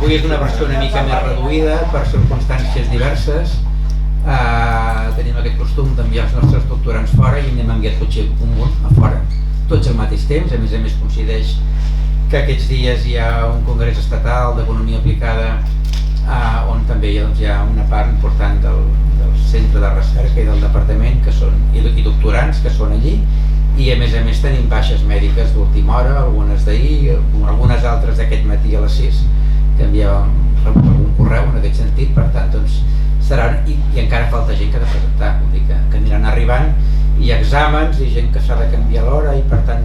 Avui és una versió una mica més reduïda per circumstàncies diverses. Tenim aquest costum d'enviar els nostres doctorants fora i n'hem enviat potser un munt a fora, tots al mateix temps. A més coincideix que aquests dies hi ha un congrés estatal d'economia aplicada on també hi ha una part important del centre de recerca i del departament que són, i doctorants que són allí, i a més tenim baixes mèdiques d'última hora, algunes d'ahir, algunes altres d'aquest matí a les 6 que enviàvem algun correu en aquest sentit. Per tant, doncs, seran, i encara falta gent que ha de presentar, vull dir que aniran arribant, i exàmens i gent que s'ha de canviar l'hora, i per tant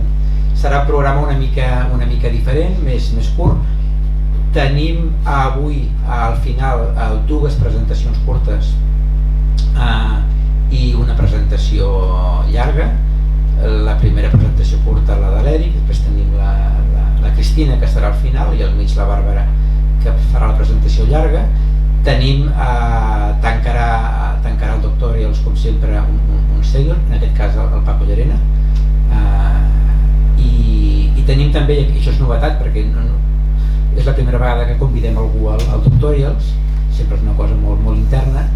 serà un programa una mica diferent, més curt. Tenim avui al final dues presentacions curtes i una presentació llarga. La primera presentació curta, la de l'Eric, després tenim la Cristina, que estarà al final, i al mig la Bàrbara, que farà la presentació llarga. Tenim, tancarà el Doctorials, com sempre, un sènior, en aquest cas el Paco Llerena, i tenim també, i això és novetat perquè és la primera vegada que convidem algú al Doctorials, sempre és una cosa molt interna.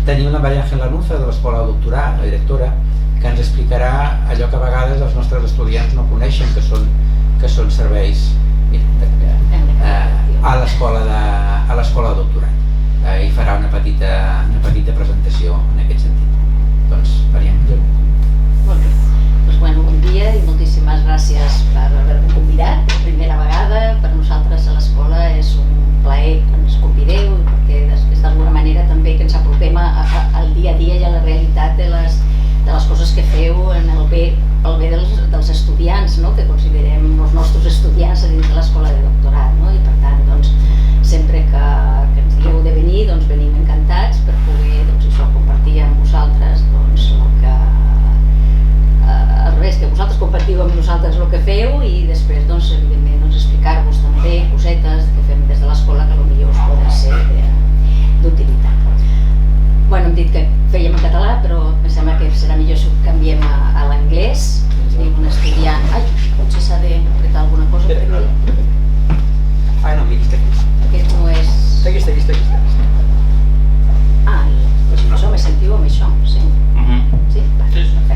Tenim la Maria Ángel Lanuza de l'Escola de Doctorat, la directora, que ens explicarà allò que a vegades els nostres estudiants no coneixen, que són serveis a l'escola de doctorat, i farà una petita presentació en aquest sentit. Doncs, Maria Ángel. Molt bé. Doncs, bon dia i moltíssimes gràcies per haver-me convidat per primera vegada. Per nosaltres a l'escola és un plaer que ens convideu, perquè és d'alguna manera també que ens apropem al dia a dia i a la realitat de les coses que feu en el bé dels estudiants, que considerem els nostres estudiants a dins de l'escola de doctorat. I per tant, sempre que ens digueu de venir, venim encantats per poder compartir amb vosaltres al revés, que vosaltres compartiu amb nosaltres el que feu, i després, evidentment, explicar-vos també cosetes que fem des de l'escola que potser us poden ser d'utilitat. Hem dit que fèiem en català, però em sembla que serà millor si ho canviem a l'anglès. Tenim un estudiant... Potser s'ha d'apretar alguna cosa per aquí. No, aquí. Aquest no és... Aquí. Això me sentiu amb això? Sí? Sí? Perfecte.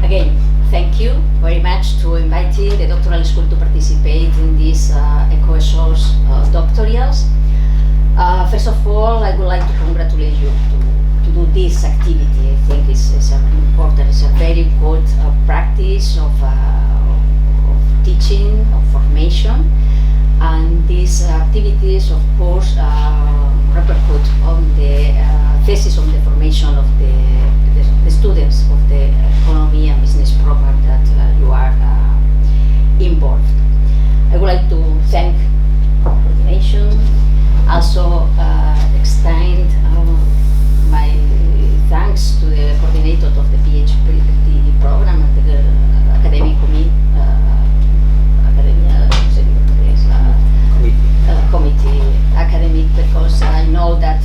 Again, thank you very much to inviting the doctoral school to participate in these ECO-SOS Doctorials. First of all, I would like to congratulate you to do this activity. I think it's important. It's a very good practice of teaching, of formation, and these activities, of course, repercute on the thesis on the formation of the students of the economy and business program that you are involved. I would like to thank coordination. Also extend my thanks to the coordinator of the PhD program at the academic committee academic, because I know that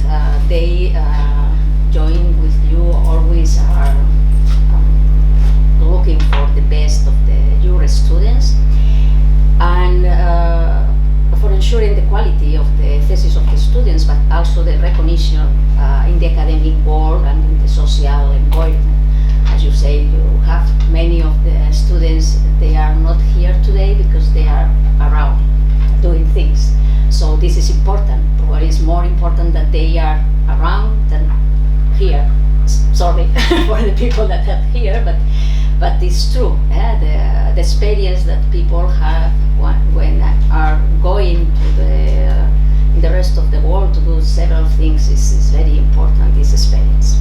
they join with you, always are looking for the best of your students, and for ensuring the quality of the thesis of the students, but also the recognition in the academic world and in the social environment. As you say, you have many of the students, they are not here today because they are around doing things. So this is important. Probably it's more important that they are around than here. Sorry for the people that are here, but it's true. The experience that people have when are going to the rest of the world to do several things is very important, this experience.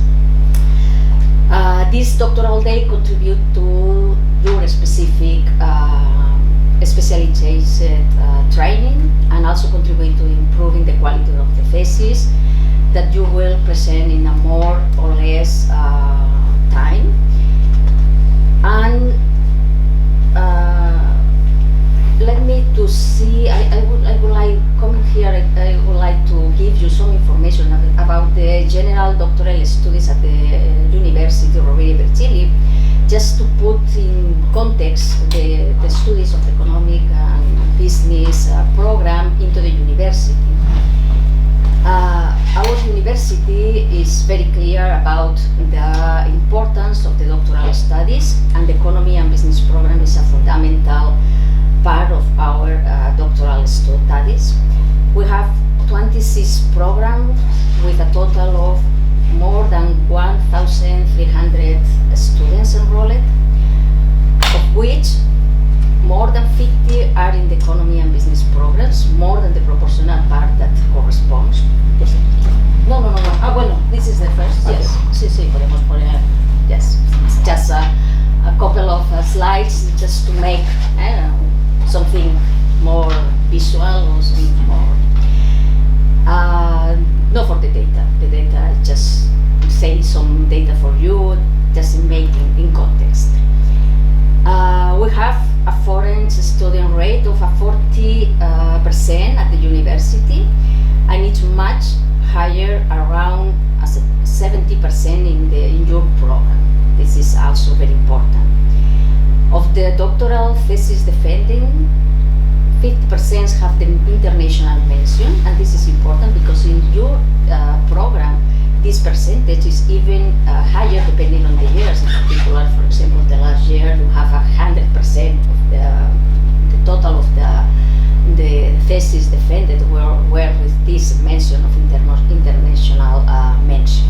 This doctoral day contribute to your specific specialized training, and also contribute to improving the quality of the thesis that you will present in a more or less time. And let me to see, I would like, coming here, I would like to give you some information about the general doctoral studies at the University Rovira, Virgili, just to put in context the studies of economic and business program into the university. Our university is very clear about the importance of the doctoral studies, and the economy and business program is a fundamental part of our doctoral studies. We have 26 programs with a total of more than 1,300 students enrolled, of which more than 50 are in the economy and business programs, more than the proportional part that corresponds. No. Ah, bueno, this is the first. Okay. Yes. Sí, podemos poner. Yes. It's just a couple of slides just to make something more visual or something more. Not for the data. The data just say some data for you, just in making in context. We have a foreign student rate of 40% at the university, and it's much higher, around 70% in your program. This is also very important. Of the doctoral thesis defending, 50% have the international mention, and this is important because in your program, this percentage is even higher depending on the years. In particular, for example, the last year you have 100% of the total of the thesis defended were with this mention of international mention.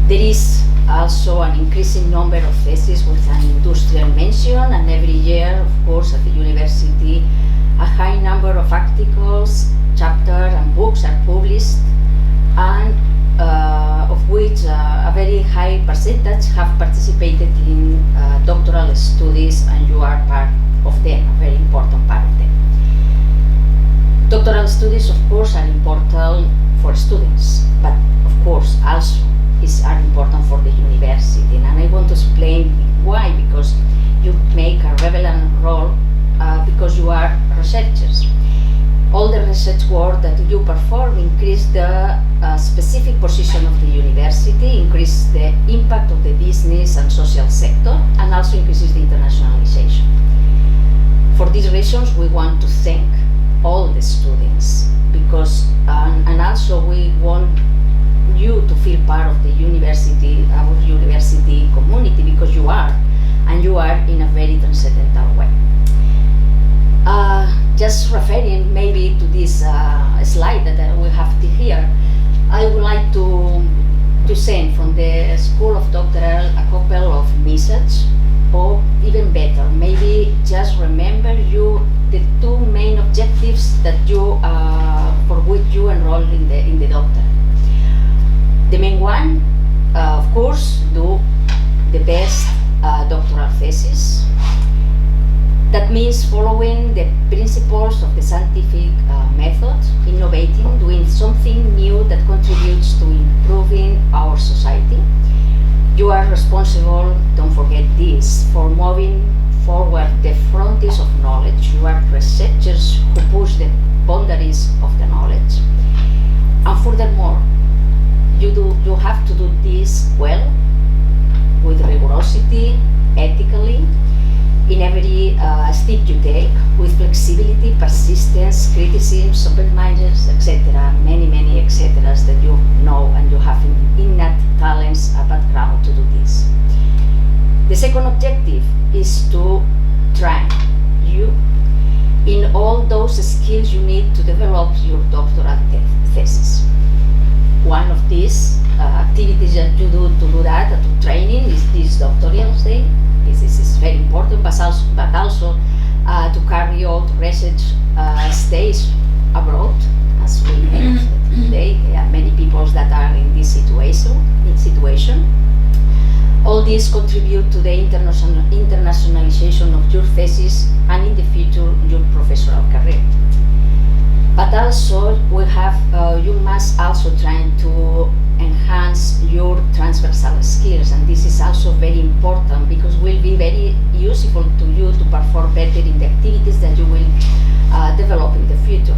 There is also an increasing number of theses with an industrial mention, and every year, of course, at the university, a high number of articles, chapters and books are published, and of which a very high percentage have participated in doctoral studies, and you are part of them, a very important part of them. Doctoral studies, of course, are important for students, but of course also are important for the university, and I want to explain why. Because you make a relevant role because you are researchers. All the research work that you perform increase the specific position of the university, increase the impact of the business and social sector, and also increases the internationalization. For these reasons, we want to thank all the students, because and also we want you to feel part of the university, our university community, because you are, and you are in a very transcendental way. Just referring maybe to this slide that we have here, I would like to send from the School of Doctoral a couple of messages, or even better, maybe just remember you the two main objectives that you for which you enroll in the doctor. The main one, of course, do the best doctoral thesis. That means following the principles of the scientific method, innovating, doing something new that contributes to improving our society. You are responsible, don't forget this, for moving forward the frontiers of knowledge. You are researchers who push the boundaries of the knowledge. And furthermore, you have to do this well, with rigorosity, ethically, in every step you take, with flexibility, persistence, criticism, open-mindedness, etc. Many etceteras that you know, and you have innate talents, a background to do this. The second objective is to train you in all those skills you need to develop your doctoral thesis. One of these activities that you do to do that, to training, is this doctorals day. This is very important, but also to carry out research stays abroad, as we made today. There are many people that are in this situation. All these contribute to the internationalization of your thesis, and in the future your professional career. But also we have, you must also try to enhance your transversal skills, and this is also very important because will be very useful to you to perform better in the activities that you will develop in the future.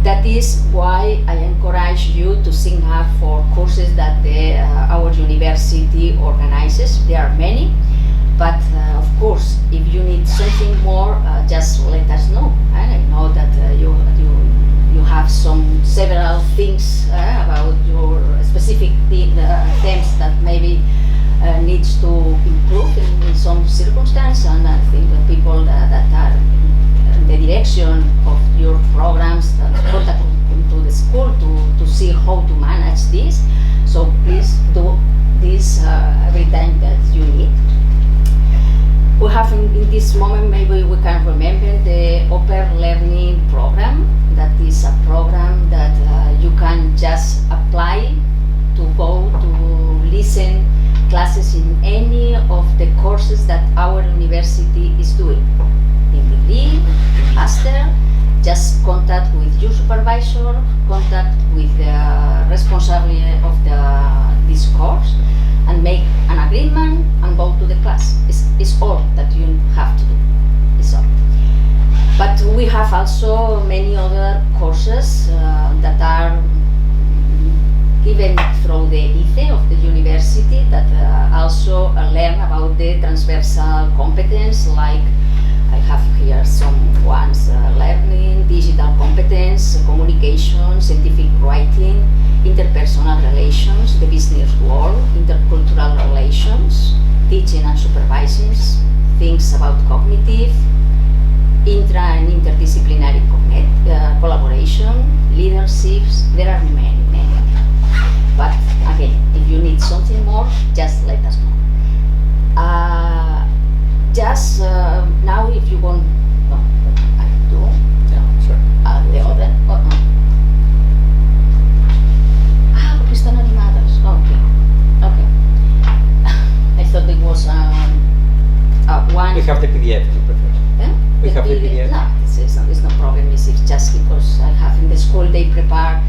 That is why I encourage you to sign up for courses that our university organizes. There are many, but of course, if you need something more just let us know. And I know that you have several things about your specific themes that maybe needs to improve in some circumstance, and I think the people that are in the direction of your programs contact to the school to see how to manage this. So please do this every time that you need. We have in this moment, maybe we can remember the Open Learning Program. That is a program that you can just apply to go to listen classes in any of the courses that our university is doing. In degree, in master, just contact with your supervisor, contact with the responsible of this course, and make an agreement and go to the class. It's all that you have to do. It's all. But we have also many other courses that are given through the ICE of the university that also learn about the transversal competence, like I have here some ones, learning, digital competence, communication, scientific writing, interpersonal relations, the business world, intercultural relations, teaching and supervising, things about cognitive, intra and interdisciplinary collaboration, leaderships. There are many. But again, if you need something more, just let us know. Now, if you want, no, I do. Yeah, sure. The other. Porque están animadas. Okay. I thought it was one. We have the PDF if you prefer. We have the PDF. No, it's no problem. It's just because I have in the school they prepare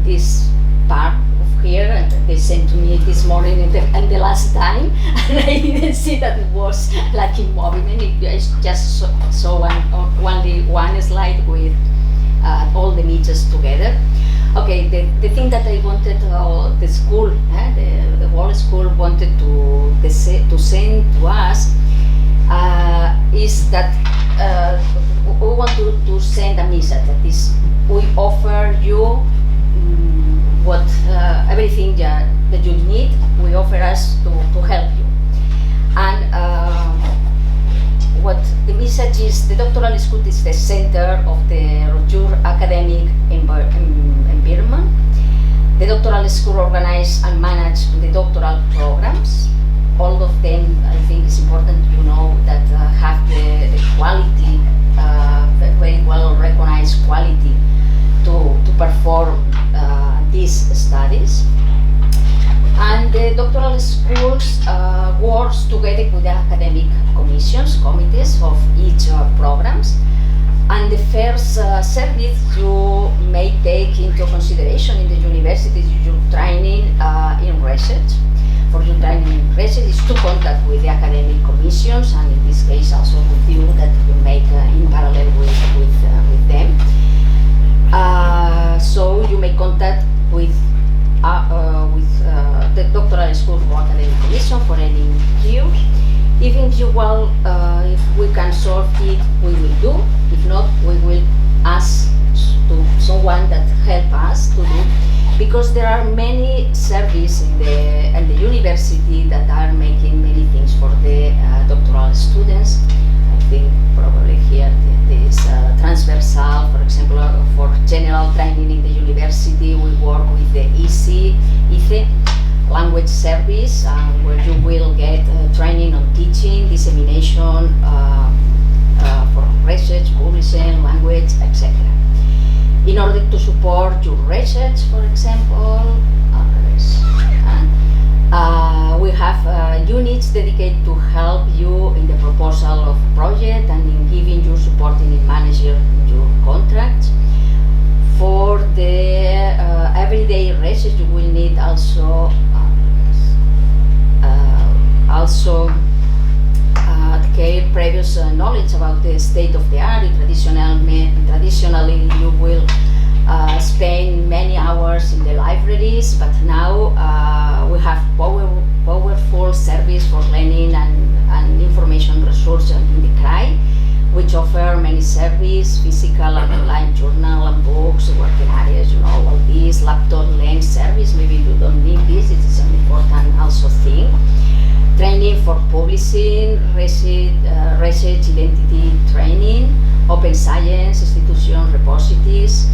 this part of here, and they sent to me this morning and the last time, and I didn't see that it was like in movement. It just saw only one slide with all the images together. Okay, the thing that I wanted the school, the whole school wanted to send to us is that we want to send a message that is we offer you what everything that you need. We offer us to help you, and what the message is: the doctoral school is the center of your academic environment. The doctoral school organize and manage the doctoral programs. All of them, I think, it's important to know that have the quality, very well recognized quality to perform these studies. And the doctoral schools works together with the academic committees of each programs. And the first service you may take into consideration in the university is your training in research. For your training in research is to contact with the academic commissions, and in this case also with you, that you make in parallel with them. So you may contact with the doctoral school for academic commission for any queries. Even if we can solve it, we will do. If not, we will ask to someone that help us to do, because there are many services in the university that are making many things for the doctoral students. I think probably here this transversal, for example, for general training in the university, we work with the ICE language service, where you will get training on teaching, dissemination, for research, publishing, language, etc. In order to support your research, for example, we have units dedicated to help you in the proposal of project and in giving you support in managing your contracts. For the everyday research, you will need also previous knowledge about the state of the art. Traditionally, you will spend many hours in the libraries, but now we have powerful service for learning and information resources in the CRI. which offer many services, physical and online journal and books, working areas, all this, laptop lens service, maybe you don't need this, it is an important also thing. Training for publishing, research identity training, open science, institution repositories,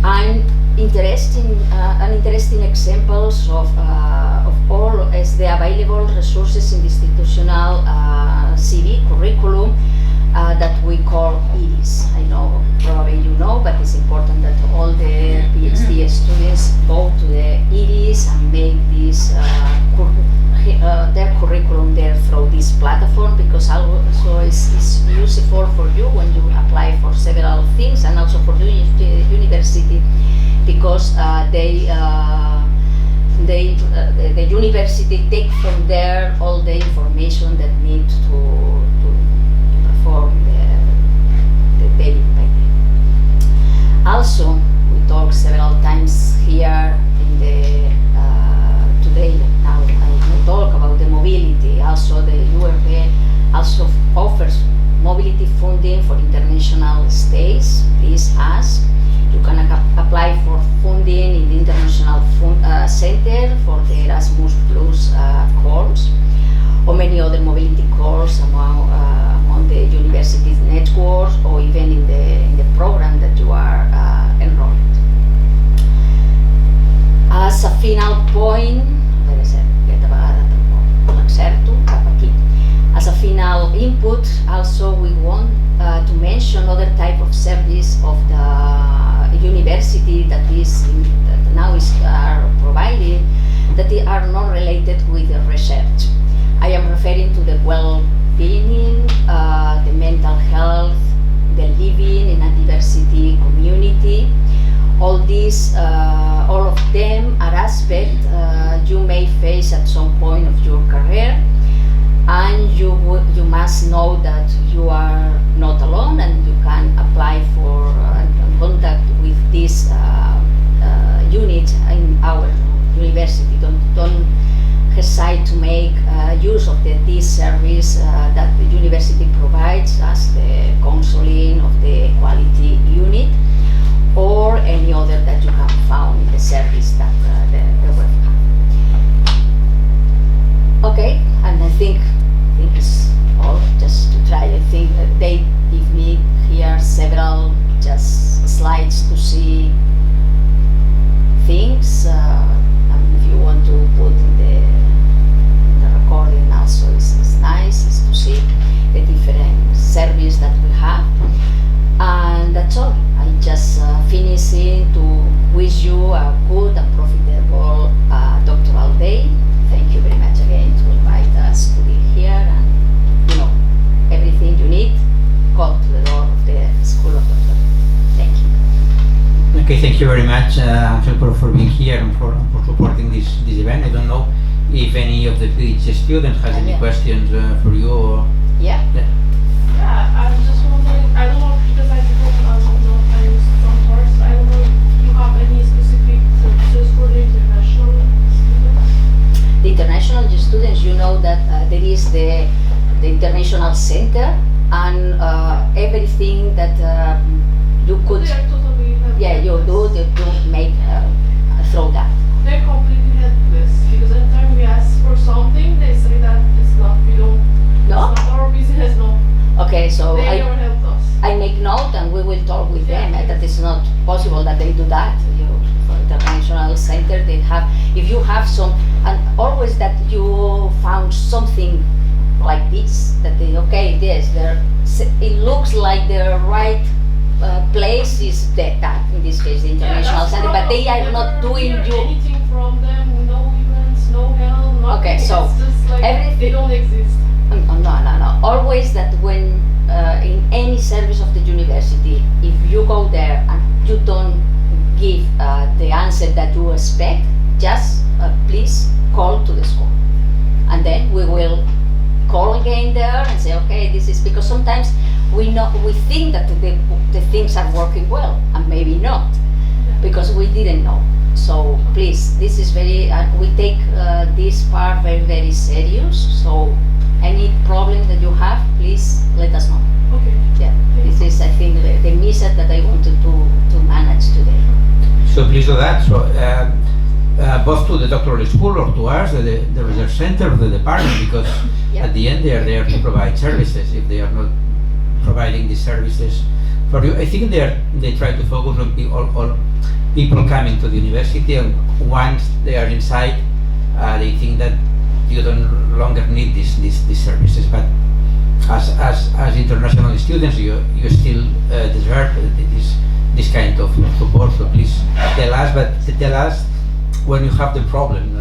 and interesting examples of all as the available resources in the institutional CV curriculum that we call EDIS. I know probably you know, but it's important that all the PhD students go to the EDIS and make this their curriculum there through this platform, because also it's useful for you when you apply for several things, and also for the university, because the university take from there all the information that need to perform the day by day. Also, we talked several times here in the today. Now I talk about the mobility. Also, the URB also offers mobility funding for international stays. Please ask. You can apply for funding in the International Center for the Erasmus Plus course, or many other mobility courses among the university networks, or even in the program that you are enrolled. As a final point, as a final input, also we want to mention other type of service of the university that now are providing, that they are not related with the research. I am referring to the well-being, the mental health, the living in a diversity community. All these, all of them are aspects you may face at some point of your career, and you must know that you are not alone, and you can apply for and contact with this unit in our university. Don't hesitate to make use of this service that the university provides, as the counseling of the quality unit, or any other that you have found in the service that the web have. Okay, and I think it's all just to try. I think they give me here several just slides to see things. And if you want to put in the recording also, it's nice. It's to see the different service that we have. And that's all. I just finishing to wish you a good and profitable doctoral day. Thank you very much again to invite us to be here, and everything you need, call to the door of the School of Doctoral. Thank you. Okay, thank you very much, Angel, for being here and for supporting this event. I don't know if any of the PhD students has any questions for you. Or Yeah, I'm just wondering, I don't know, because I use some course, I don't know if you have any specific services for the international students? the international students, you know that there is the international center, and everything that you could, They are totally helpless. you make through that. They're completely helpless, because every time we ask for something, they say that it's not, we don't, No? it's not our business, no. Okay, so They never helped us. I make note, and we will talk with them Yeah. that it's not possible that they do that. For international center, they have, if you have some, and always that you found something like this, that they, okay, yes, it looks like the right place is that, in this case, the international that's center, but they problem. are not Never doing hear you. anything from them, no events, no help, nothing. Okay, so it's just like everything- they don't exist. No. Always that when in any service of the university, if you go there and you don't give the answer that you expect, just please call to the school, and then we will call again there and say, okay, this is, because sometimes we think that the things are working well, and maybe not, because we didn't know. So please, this is very, we take this part very, very serious. So any problem that you have, please let us know. Okay. said that I wanted to manage today. So please do that. So both to the doctoral school or to us, the research center or the department, because Yeah. at the end they are there to provide services. If they are not providing these services for you, I think they try to focus on all people coming to the university, and once they are inside, they think that you don't longer need these services. But as international students, you still deserve this kind of support. So please tell us, but tell us when you have the problem.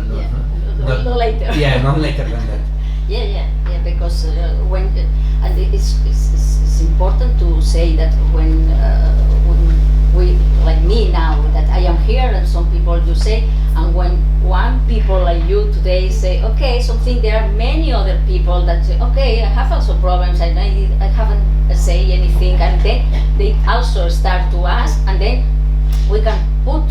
No later. Yeah, not later than that. Yeah, because when and it's important to say that when we, like me now, that I am here, and some people you say, and when one people like you today say, okay, something, there are many other people that say, okay, I have also problems, I haven't say anything, and then they also start to ask, and then we can put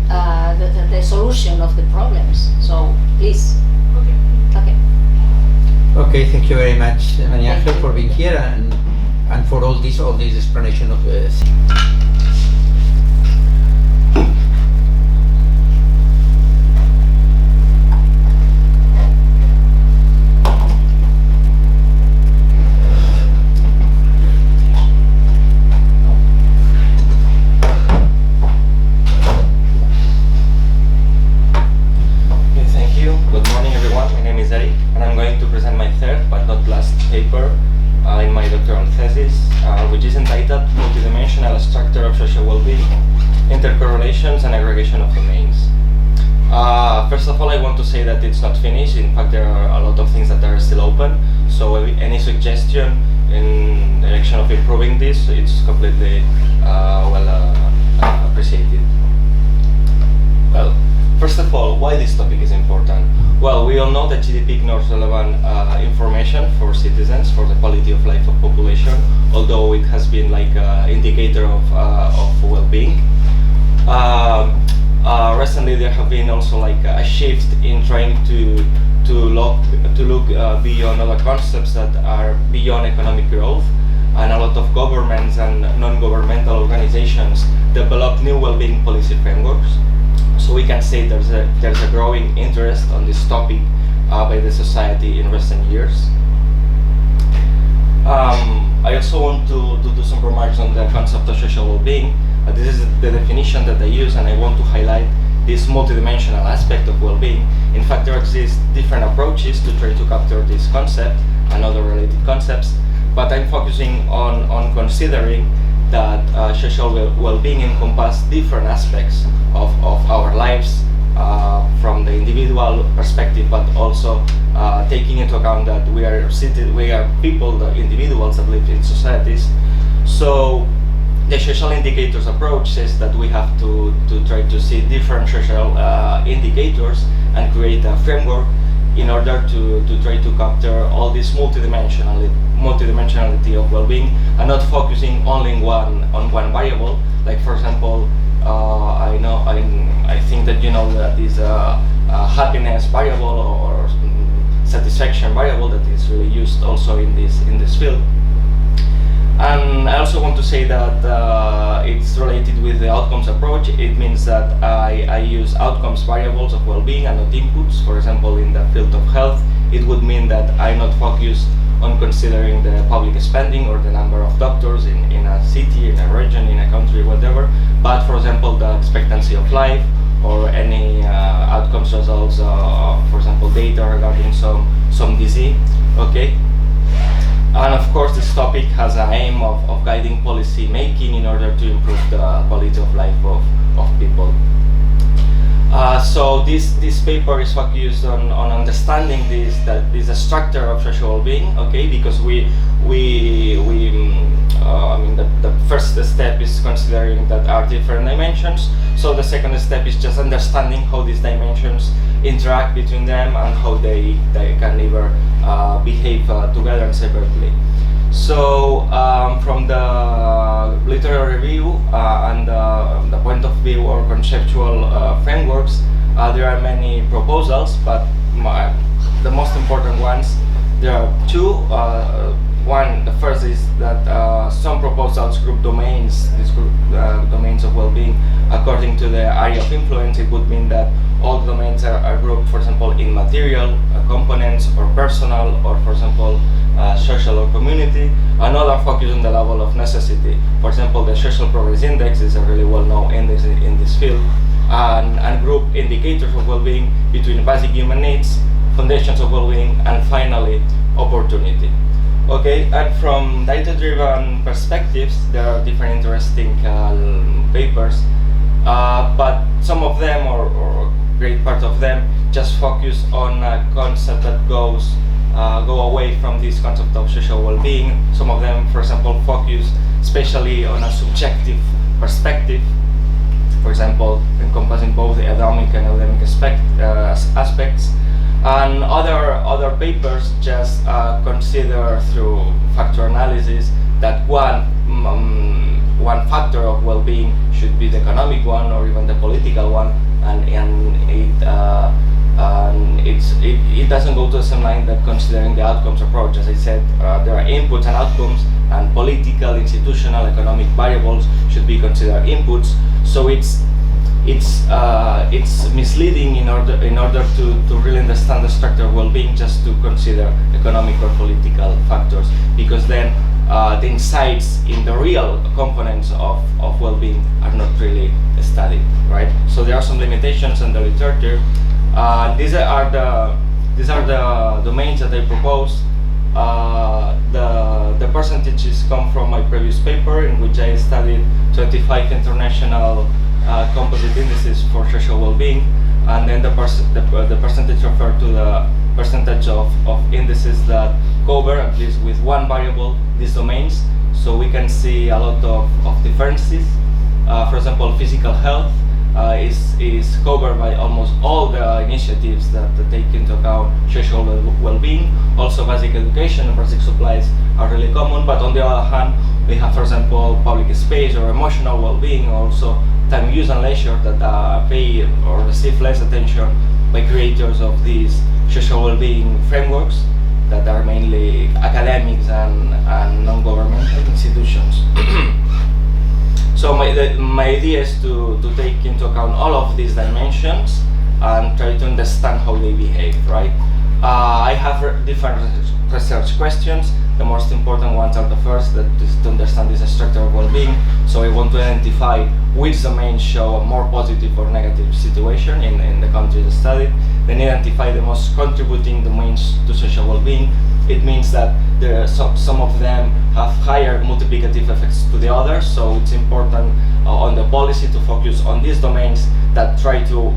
the solution of the problems. So please. Okay. Okay, thank you very much, Maria Angel, for being here and for all this explanation of paper in my doctoral thesis, which is entitled Multidimensional Structure of Social Well-being, Intercorrelations and Aggregation of Domains. First of all, I want to say that it's not finished. In fact, there are a lot of things that are still open. So any suggestion in the direction of improving this, it's completely appreciated. Well, first of all, why this topic is important? Well, we all know that GDP ignores relevant information for citizens, for the quality of life of population, although it has been like an indicator of well-being. Recently, there have been also like a shift in trying to look beyond other concepts that are beyond economic growth, and a lot of governments and non-governmental organizations develop new well-being policy frameworks. So we can say there's a growing interest on this topic by the society in recent years. I also want to do some remarks on the concept of social well-being. This is the definition that I use, and I want to highlight this multidimensional aspect of well-being. In fact, there exist different approaches to try to capture this concept and other related concepts, but I'm focusing on considering that social well-being encompasses different aspects of our lives from the individual perspective, but also taking into account that we are people, the individuals that live in societies. So the social indicators approach says that we have to try to see different social indicators and create a framework in order to try to capture all this multidimensionality of well-being, and not focusing only on one variable. Like, for example, I think that you know that is a happiness variable or satisfaction variable that is really used also in this field. And I also want to say that it's related with the outcomes approach. It means that I use outcomes variables of well-being and not inputs. For example, in the field of health, it would mean that I'm not focused on considering the public spending or the number of doctors in a city, in a region, in a country, whatever, but for example the expectancy of life or any outcomes results, for example data regarding some disease, okay? And of course this topic has an aim of guiding policy making in order to improve the quality of life of people. So this paper is focused on understanding that is a structure of social well-being, okay? Because I mean the first step is considering that are different dimensions. So the second step is just understanding how these dimensions interact between them and how they can either behave together and separately. So from the literary review and the point of view or conceptual frameworks, there are many proposals, but the most important ones, there are two. The first is that some proposals group domains, these group domains of well-being according to the area of influence. It would mean that all the domains are grouped, for example, in material components or personal, or for example, social or community. Another focus on the level of necessity. For example, the Social Progress Index is a really well-known index in this field, and group indicators of well-being between basic human needs, foundations of well-being, and finally, opportunity. Okay, and from data-driven perspectives, there are different interesting papers, but some of them, or great part of them, just focus on a concept that go away from this concept of social well-being. Some of them, for example, focus especially on a subjective perspective, for example, encompassing both the economic and academic aspects. And other papers just consider through factor analysis that one factor of well-being should be the economic one or even the political one, and it doesn't go to the same line that considering the outcomes approach. As I said, there are inputs and outcomes, and political, institutional, economic variables should be considered inputs. So it's misleading in order to really understand the structure of well-being just to consider economic or political factors, because then the insights in the real components of well-being are not really studied, right? So there are some limitations in the literature. These are the domains that I propose. The percentages come from my previous paper, in which I studied 25 international composite indices for social well-being, and then the percentage refer to the percentage of indices that cover, at least with one variable, these domains. So we can see a lot of differences. For example, physical health is covered by almost all the initiatives that take into account social well-being. Also, basic education and basic supplies are really common, but on the other hand, we have, for example, public space or emotional well-being, also time use and leisure that pay or receive less attention by creators of these social well-being frameworks that are mainly academics and non-governmental institutions. So my idea is to take into account all of these dimensions and try to understand how they behave, right? I have different research questions. The most important ones are the first, that is to understand this structure of well-being. So I want to identify which domains show a more positive or negative situation in the countries studied. Then identify the most contributing domains to social well-being. It means that some of them have higher multiplicative effects to the others, so it's important on the policy to focus on these domains that try to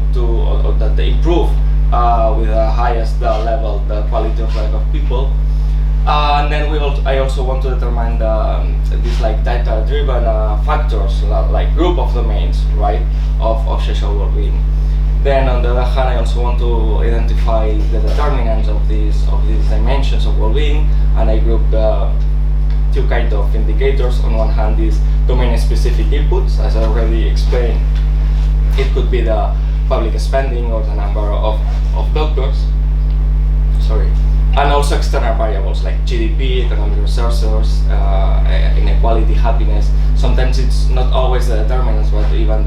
that they improve with the highest level the quality of life of people. And then I also want to determine these like data-driven factors, like group of domains, right, of social well-being. Then on the other hand, I also want to identify the determinants of these dimensions of well-being, and I group two kinds of indicators. On one hand, these domain-specific inputs, as I already explained. It could be the public spending or the number of doctors. Sorry. And also external variables like GDP, economic resources, inequality, happiness. Sometimes it's not always the determinants, but even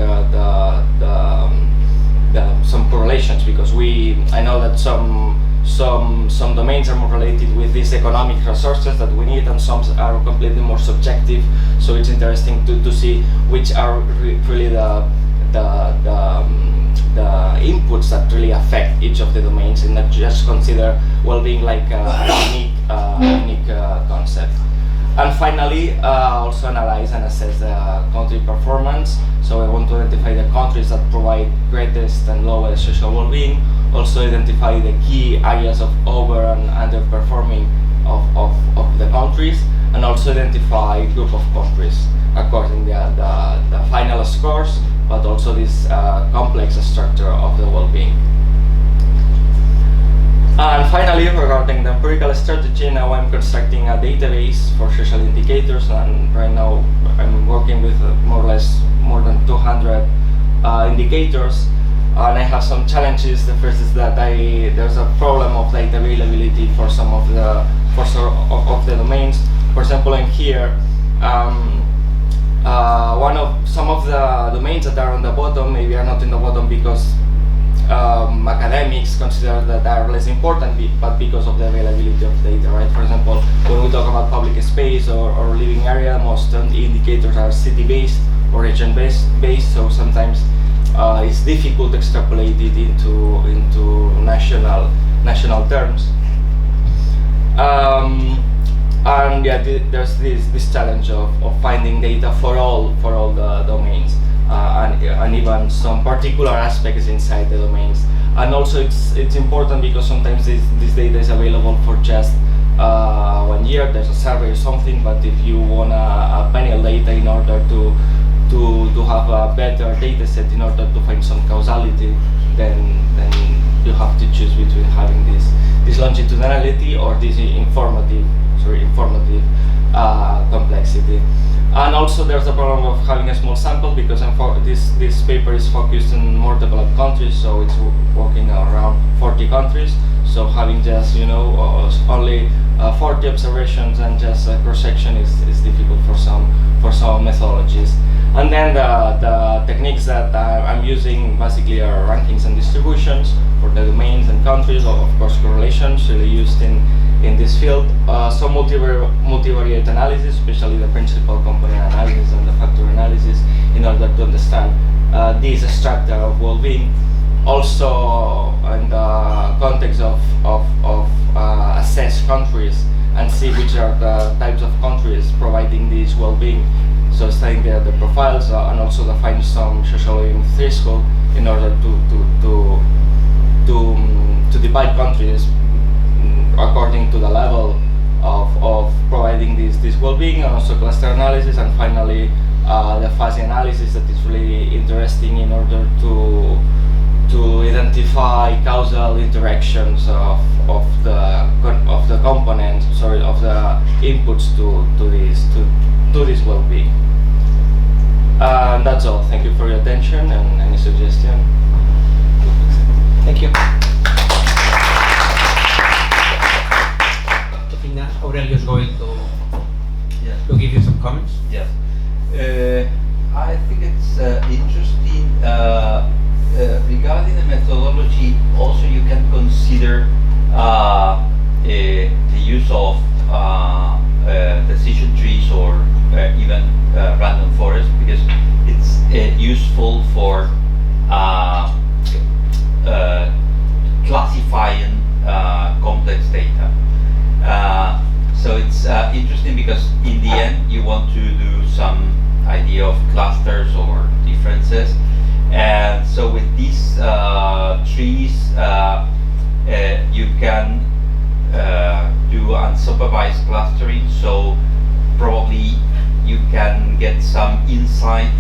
some correlations, because I know that some domains are more related with these economic resources that we need, and some are completely more subjective. So it's interesting to see which are really the inputs that really affect each of the domains, and not just consider well-being like a unique concept. And finally, also analyze and assess the country performance. So I want to identify the countries that provide greatest and lowest social well-being. Also identify the key areas of over and underperforming of the countries, and also identify a group of countries according to the final scores, but also this complex structure of the well-being. And finally, regarding the empirical strategy, now I'm constructing a database for social indicators, and right now I'm working with more than 200 indicators, and I have some challenges. The first is that there's a problem of data availability for some of the domains. For example, in here Some of the domains that are on the bottom maybe are not in the bottom because academics consider that they are less important, but because of the availability of data, right? For example, when we talk about public space or living area, most indicators are city-based or region-based, so sometimes it's difficult to extrapolate it into national terms. And yeah, there's this challenge of finding data for all the domains, and even some particular aspects inside the domains. And also it's important because sometimes this data is available for just 1 year. There's a survey or something, but if you want a panel data in order to have a better data set in order to find some causality, then you have to choose between having this longitudinality or this informative complexity. And also there's the problem of having a small sample because this paper is focused in more developed countries, so it's working around 40 countries. So having just only 40 observations and just a cross-section is difficult for some methodologies. And then the techniques that I'm using basically are rankings and distributions for the domains and countries, of course correlations really used in this field, some multivariate analysis, especially the principal component analysis and the factor analysis, in order to understand this structure of well-being. Also in the context of assess countries and see which are the types of countries providing this well-being. So studying the profiles and also define some socioeconomic threshold in order to divide countries according to the level of providing this well-being, and also cluster analysis, and finally the fuzzy analysis that is really interesting in order to identify causal interactions of the components, of the inputs to this well-being. That's all. Thank you for your attention, and any suggestion? Thank you. I think that Aurelio is going to give you some comments. Yes. I think it's interesting regarding the methodology. Also, you can consider the use of decision trees or even random forest, because it's useful for classifying complex data. So it's interesting because in the end you want to do some idea of clusters or differences, and so with these trees you can do unsupervised clustering, so probably you can get some insight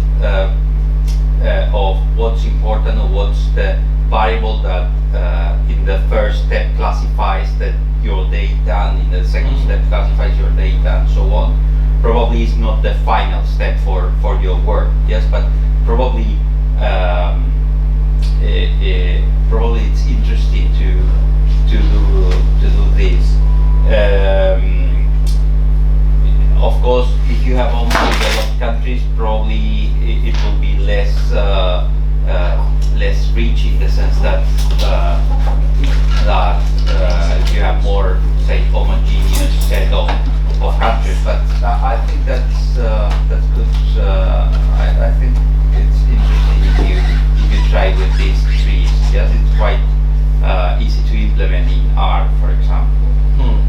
of what's important or what's the variable that in the first step classifies your data, and in the second step classifies your data, and so on. Probably is not the final step for your work, yes, but probably probably it's interesting to do this. Of course, if you have only developed countries, probably it will be less rich in the sense that if you have more, say, homogeneous set of countries. But I think that's good. I think it's interesting if you try with these trees. Yes, it's quite easy to implement in R, for example.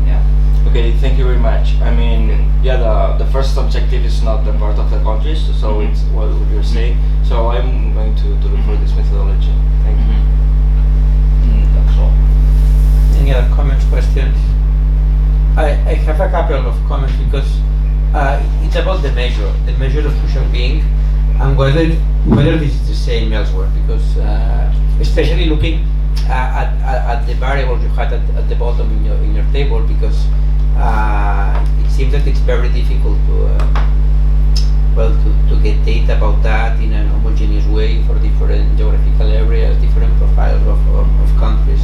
Yeah. Okay, thank you very much. I mean, yeah, the first objective is not the part of the countries, so it's what you're saying. So I'm going to look for this methodology. Thank you. That's all. Any other comments, questions? I have a couple of comments because it's about the measure of social being, and whether this is the same elsewhere. Because especially looking at the variables you had at the bottom in your table, because it seems that it's very difficult to get data about that in a homogeneous way for different geographical areas, different profiles of countries.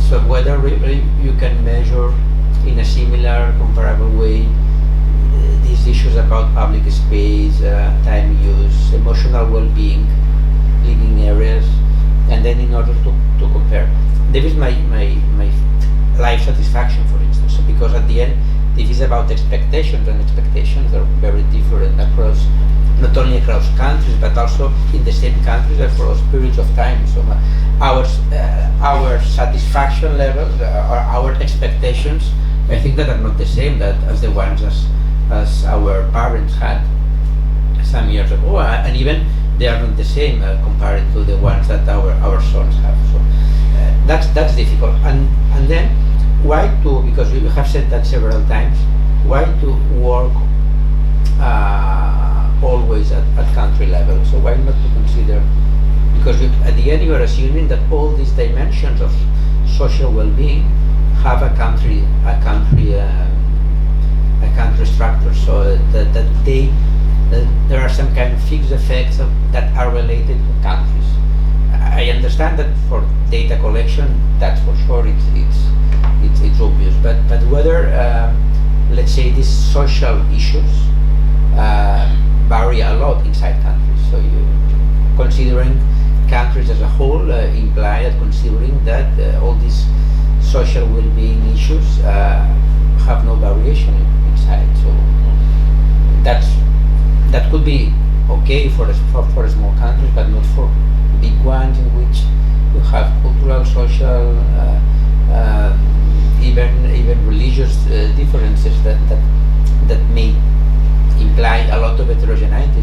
So whether really you can measure in a similar, comparable way these issues about public space, time use, emotional well-being, living areas, and then in order to compare. There is my life satisfaction, for instance, so because at the end this is about expectations, and expectations are very different across, not only across countries, but also in the same countries across periods of time. So our satisfaction levels, or our expectations, I think that are not the same as the ones as our parents had some years ago, and even they are not the same compared to the ones that our sons have. So that's difficult. And then why to, because we have said that several times, why to work always at country level? So why not to consider, because at the end you are assuming that all these dimensions of social well-being have a country structure, so that there are some kind of fixed effects that are related to countries. I understand that for data collection, that's for sure, it's obvious, but whether let's say these social issues vary a lot inside countries. So you, considering countries as a whole, imply that considering that all these social well-being issues have no variation inside. So that could be okay for small countries, but not for big ones in which you have cultural, social, even religious differences that may imply a lot of heterogeneity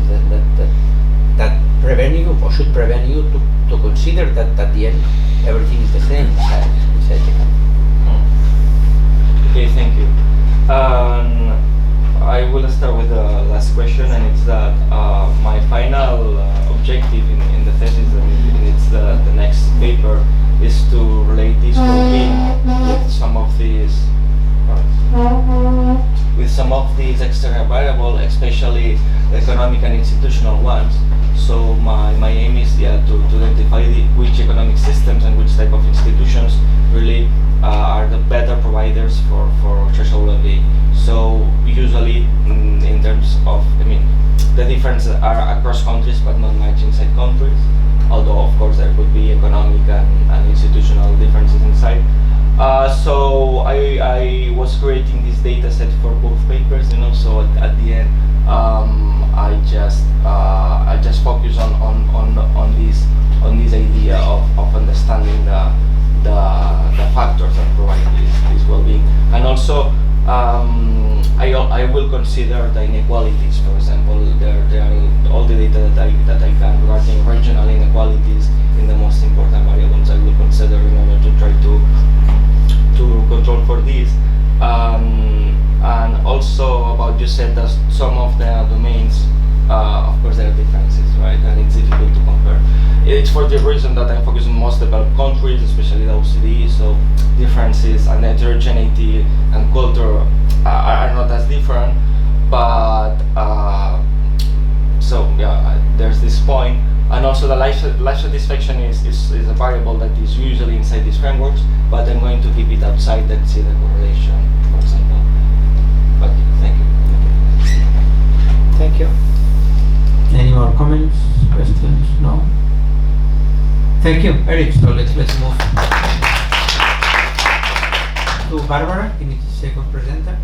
that prevent you, or should prevent you to consider that at the end everything is the same inside the country. Okay, thank you. I will start with the last question, and it's that my final objective in the thesis, and it's the next paper, is to relate this well-being with some of these external variables, especially economic and institutional ones. So my aim is to identify which economic systems and which type of institutions really are the better providers for social well-being. So usually in terms of, the differences are across countries, but not much inside countries, although of course there could be economic and institutional differences inside. So I was creating this data set for both papers, so at the end I just focus on this idea of understanding the factors that provide this well-being, and also I will consider the inequalities. For example, there are all the data that I can regarding regional inequalities in the most important variables I will consider in order to try to control for this. And also about, you said that some of the domains, of course there are differences, right? And it's difficult to compare. It's for the reason that I'm focusing on most developed countries, especially the OECD, so differences and heterogeneity and culture are not as different, but so yeah, there's this point. And also the life satisfaction is a variable that is usually inside these frameworks, but I'm going to keep it outside and see the correlation, for example. But thank you. Thank you. Any more comments, questions? No? Thank you, Eric. So let's move to Barbara, in the second presenter.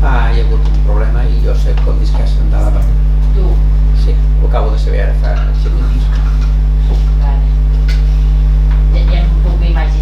Hi ha hagut un problema i jo sé com discussen de la part. Tu? Sí, ho acabo de saber ara fa 5 minuts. Vale. Ja em puc imaginar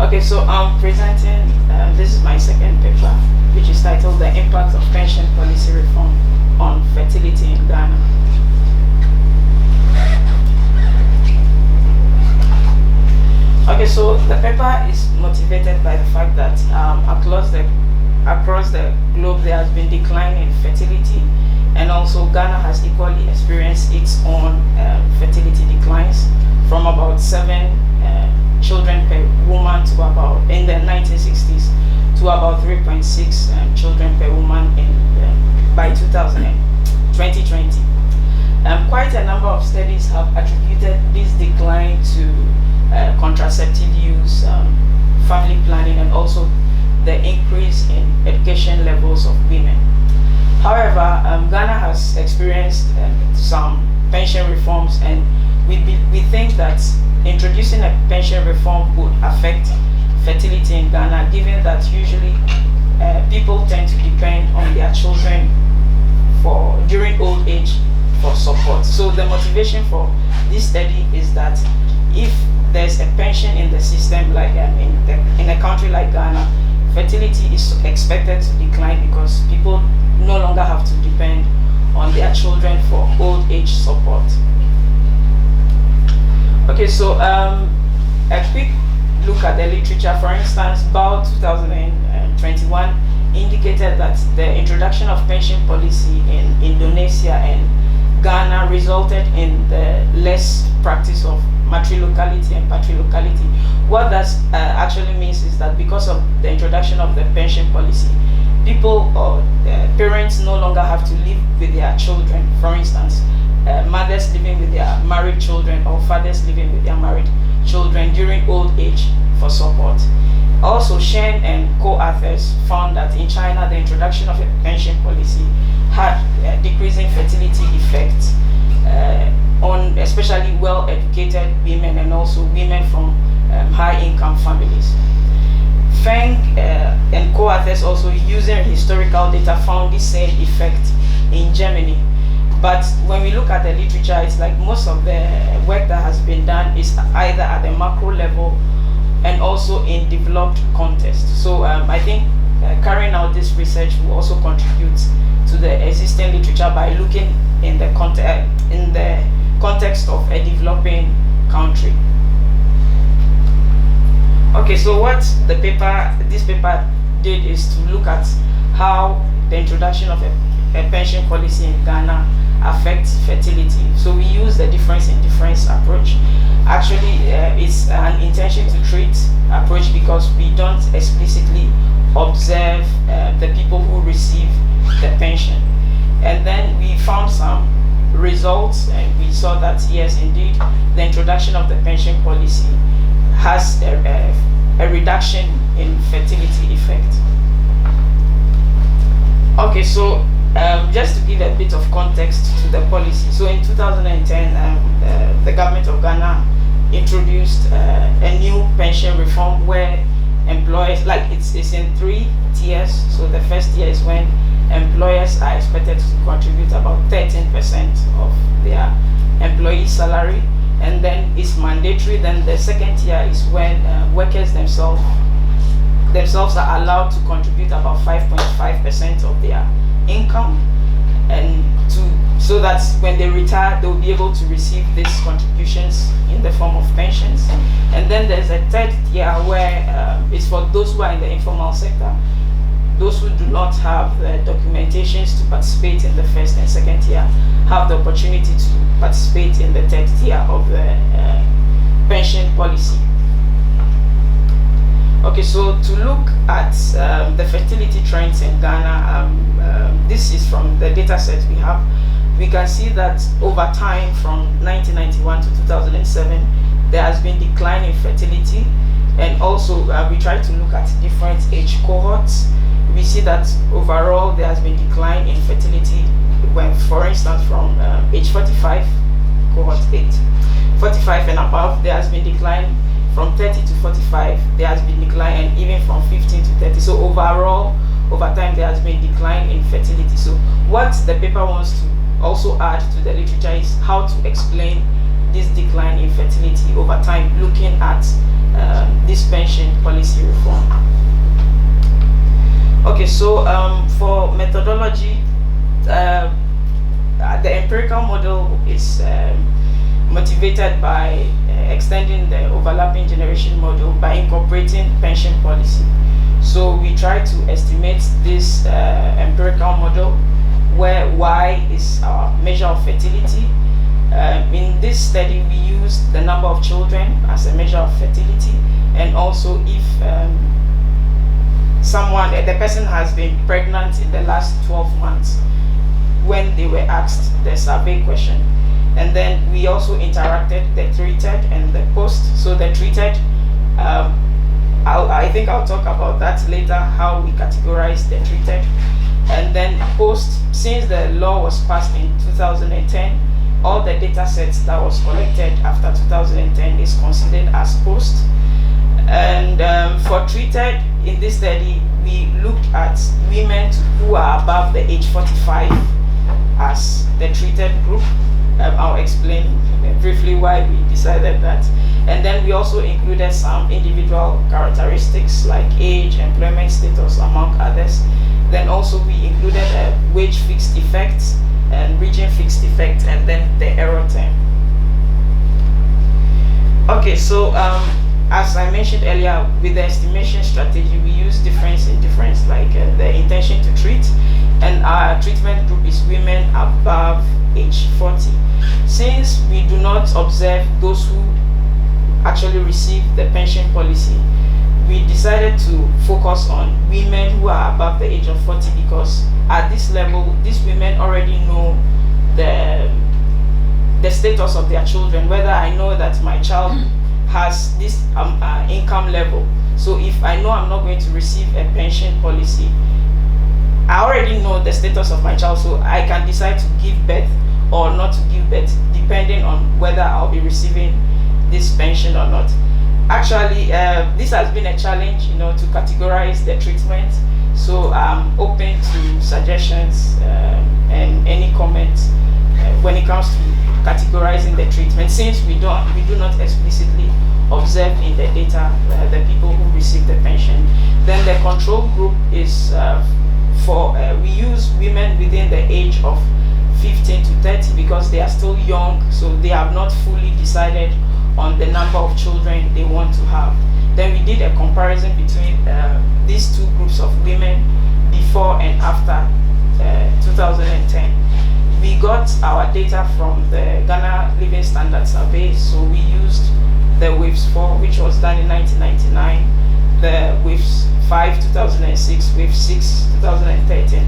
Okay, so I'm presenting, this is my second paper, which is titled The Impact of Pension Policy Reform on Fertility in Ghana. Okay, so the paper is motivated by the fact that across the globe there has been decline in fertility, and also Ghana has equally experienced its own fertility declines from about 7 children per woman to about, in the 1960s, to about 3.6 children per woman by 2020. Quite a number of studies have attributed this decline to contraceptive use, family planning, and also the increase in education levels of women. However, Ghana has experienced some pension reforms, and we think that introducing a pension reform would affect fertility in Ghana, given that usually people tend to depend on their children during old age for support. So the motivation for this study is that if there's a pension in the system, like in a country like Ghana, fertility is expected to decline because people no longer have to depend on their children for old age support. Okay, so a quick look at the literature. For instance, BAO 2021 indicated that the introduction of pension policy in Indonesia and Ghana resulted in the less practice of matrilocality and patrilocality. What that actually means is that because of the introduction of the pension policy, people or parents no longer have to live with their children. For instance, mothers living with their married children or fathers living with their married children during old age for support. Also, Shen and co-authors found that in China, the introduction of a pension policy had decreasing fertility effects on especially well-educated women and also women from high-income families. Feng and co-authors, also using historical data, found the same effect in Germany. But when we look at the literature, it's like most of the work that has been done is either at the macro level and also in developed context. So I think carrying out this research will also contribute to the existing literature by looking in the context of a developing country. Okay, so what this paper did is to look at how the introduction of a pension policy in Ghana affects fertility. So we use the difference in difference approach. Actually, it's an intention to treat approach because we don't explicitly observe the people who receive the pension. And then we found some results, and we saw that yes, indeed, the introduction of the pension policy has a reduction in fertility effect. Okay, so just to give a bit of context to the policy. So in 2010, the government of Ghana introduced a new pension reform where employers, like it's in 3 tiers. So the first tier is when employers are expected to contribute about 13% of their employee salary, and then it's mandatory. Then the second tier is when workers themselves are allowed to contribute about 5.5% of their income, and so that when they retire, they'll be able to receive these contributions in the form of pensions. And then there's a third tier where it's for those who are in the informal sector, those who do not have the documentations to participate in the first and second tier have the opportunity to participate in the third tier of the pension policy. Okay, so to look at the fertility trends in Ghana, this is from the data set we have. We can see that over time, from 1991 to 2007, there has been decline in fertility, and also we try to look at different age cohorts. We see that overall there has been decline in fertility when, for instance, from age 45, cohort 8, 45 and above, there has been decline. From 30 to 45, there has been decline, and even from 15 to 30. So overall, over time, there has been decline in fertility. So what the paper wants to also add to the literature is how to explain this decline in fertility over time, looking at this pension policy reform. Okay, so for methodology, the empirical model is motivated by extending the overlapping generation model by incorporating pension policy. So we try to estimate this empirical model where Y is our measure of fertility. In this study, we used the number of children as a measure of fertility, and also if the person has been pregnant in the last 12 months when they were asked the survey question. And then we also interacted the treated and the post. So the treated, I think I'll talk about that later, how we categorize the treated. And then post, since the law was passed in 2010, all the data sets that was collected after 2010 is considered as post. And for treated, in this study, we looked at women who are above the age 45 as the treated group. I'll explain briefly why we decided that. And then we also included some individual characteristics like age, employment status, among others. Then also we included a wage fixed effect and region fixed effect, and then the error term. Okay, so as I mentioned earlier, with the estimation strategy, we use difference in difference, like the intention to treat, and our treatment group is women above age 40. Since we do not observe those who actually receive the pension policy, we decided to focus on women who are above the age of 40, because at this level, these women already know the status of their children, whether I know that my child has this income level. So if I know I'm not going to receive a pension policy, I already know the status of my child, so I can decide to give birth or not to give birth, depending on whether I'll be receiving this pension or not. Actually, this has been a challenge, to categorize the treatment. So I'm open to suggestions and any comments when it comes to categorizing the treatment, since we do not explicitly observe in the data the people who receive the pension. Then the control group is we use women within the age of 15 to 30 because they are still young, so they have not fully decided on the number of children they want to have. Then we did a comparison between these two groups of women before and after 2010. We got our data from the Ghana Living Standard Survey, so we used the WAVES 4, which was done in 1999, the WAVES 5 2006, WAVES 6 2013,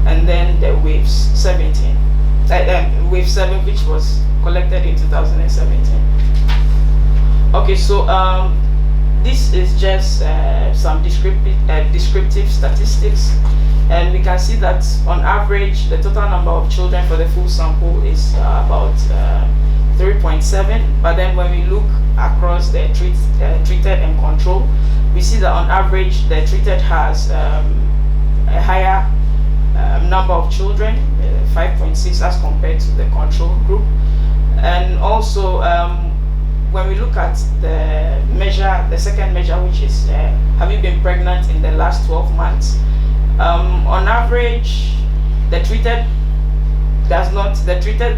and then the WAVES 17, WAVES 7, which was collected in 2017. Okay, so this is just some descriptive statistics, and we can see that on average the total number of children for the full sample is about 3.7, but then when we look across the treated and control, we see that on average the treated has a higher number of children, 5.6, as compared to the control group. And also when we look at the measure, the second measure, which is have you been pregnant in the last 12 months, on average the treated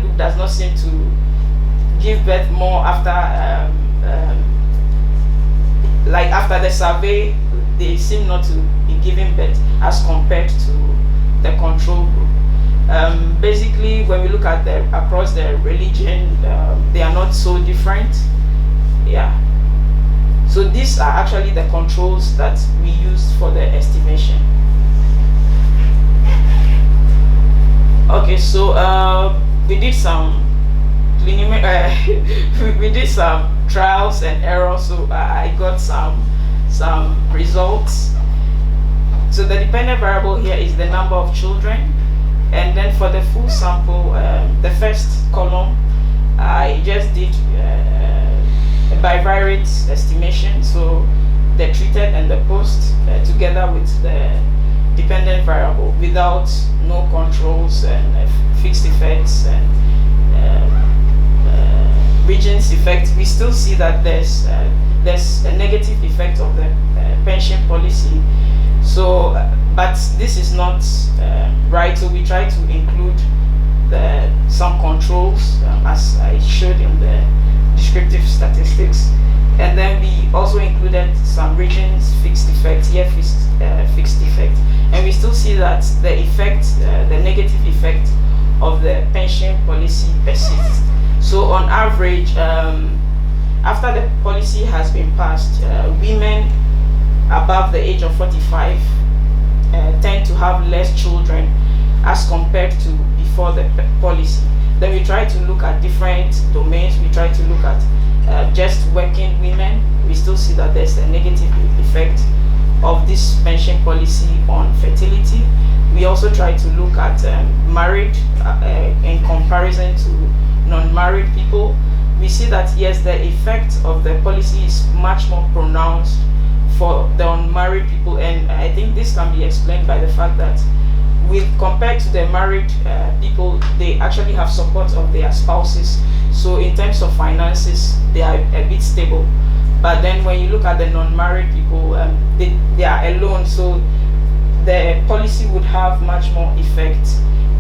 group does not seem to give birth more after like after the survey. They seem not to be giving birth as compared to the control group. Basically, when we look at across the religion, they are not so different. Yeah. So these are actually the controls that we used for the estimation. Okay, so we did some we did some trials and errors. So I got some results. So the dependent variable here is the number of children, and then for the full sample, the first column, I just did a bivariate estimation, so the treated and the post together with the dependent variable, without no controls and fixed effects and regions effect, we still see that there's a negative effect of the pension policy. So, but this is not right. So we try to include some controls, as I showed in the descriptive statistics, and then we also included some regions fixed effect, fixed effect, and we still see that the effect, the negative effect of the pension policy persists. So on average, after the policy has been passed, women above the age of 45 tend to have less children as compared to before the policy. Then we try to look at different domains. We try to look at just working women. We still see that there's a negative effect of this pension policy on fertility. We also try to look at married in comparison to non-married people. We see that yes, the effect of the policy is much more pronounced for the unmarried people, and I think this can be explained by the fact that compared to the married people, they actually have support of their spouses. So in terms of finances, they are a bit stable. But then when you look at the non-married people, they are alone. So the policy would have much more effect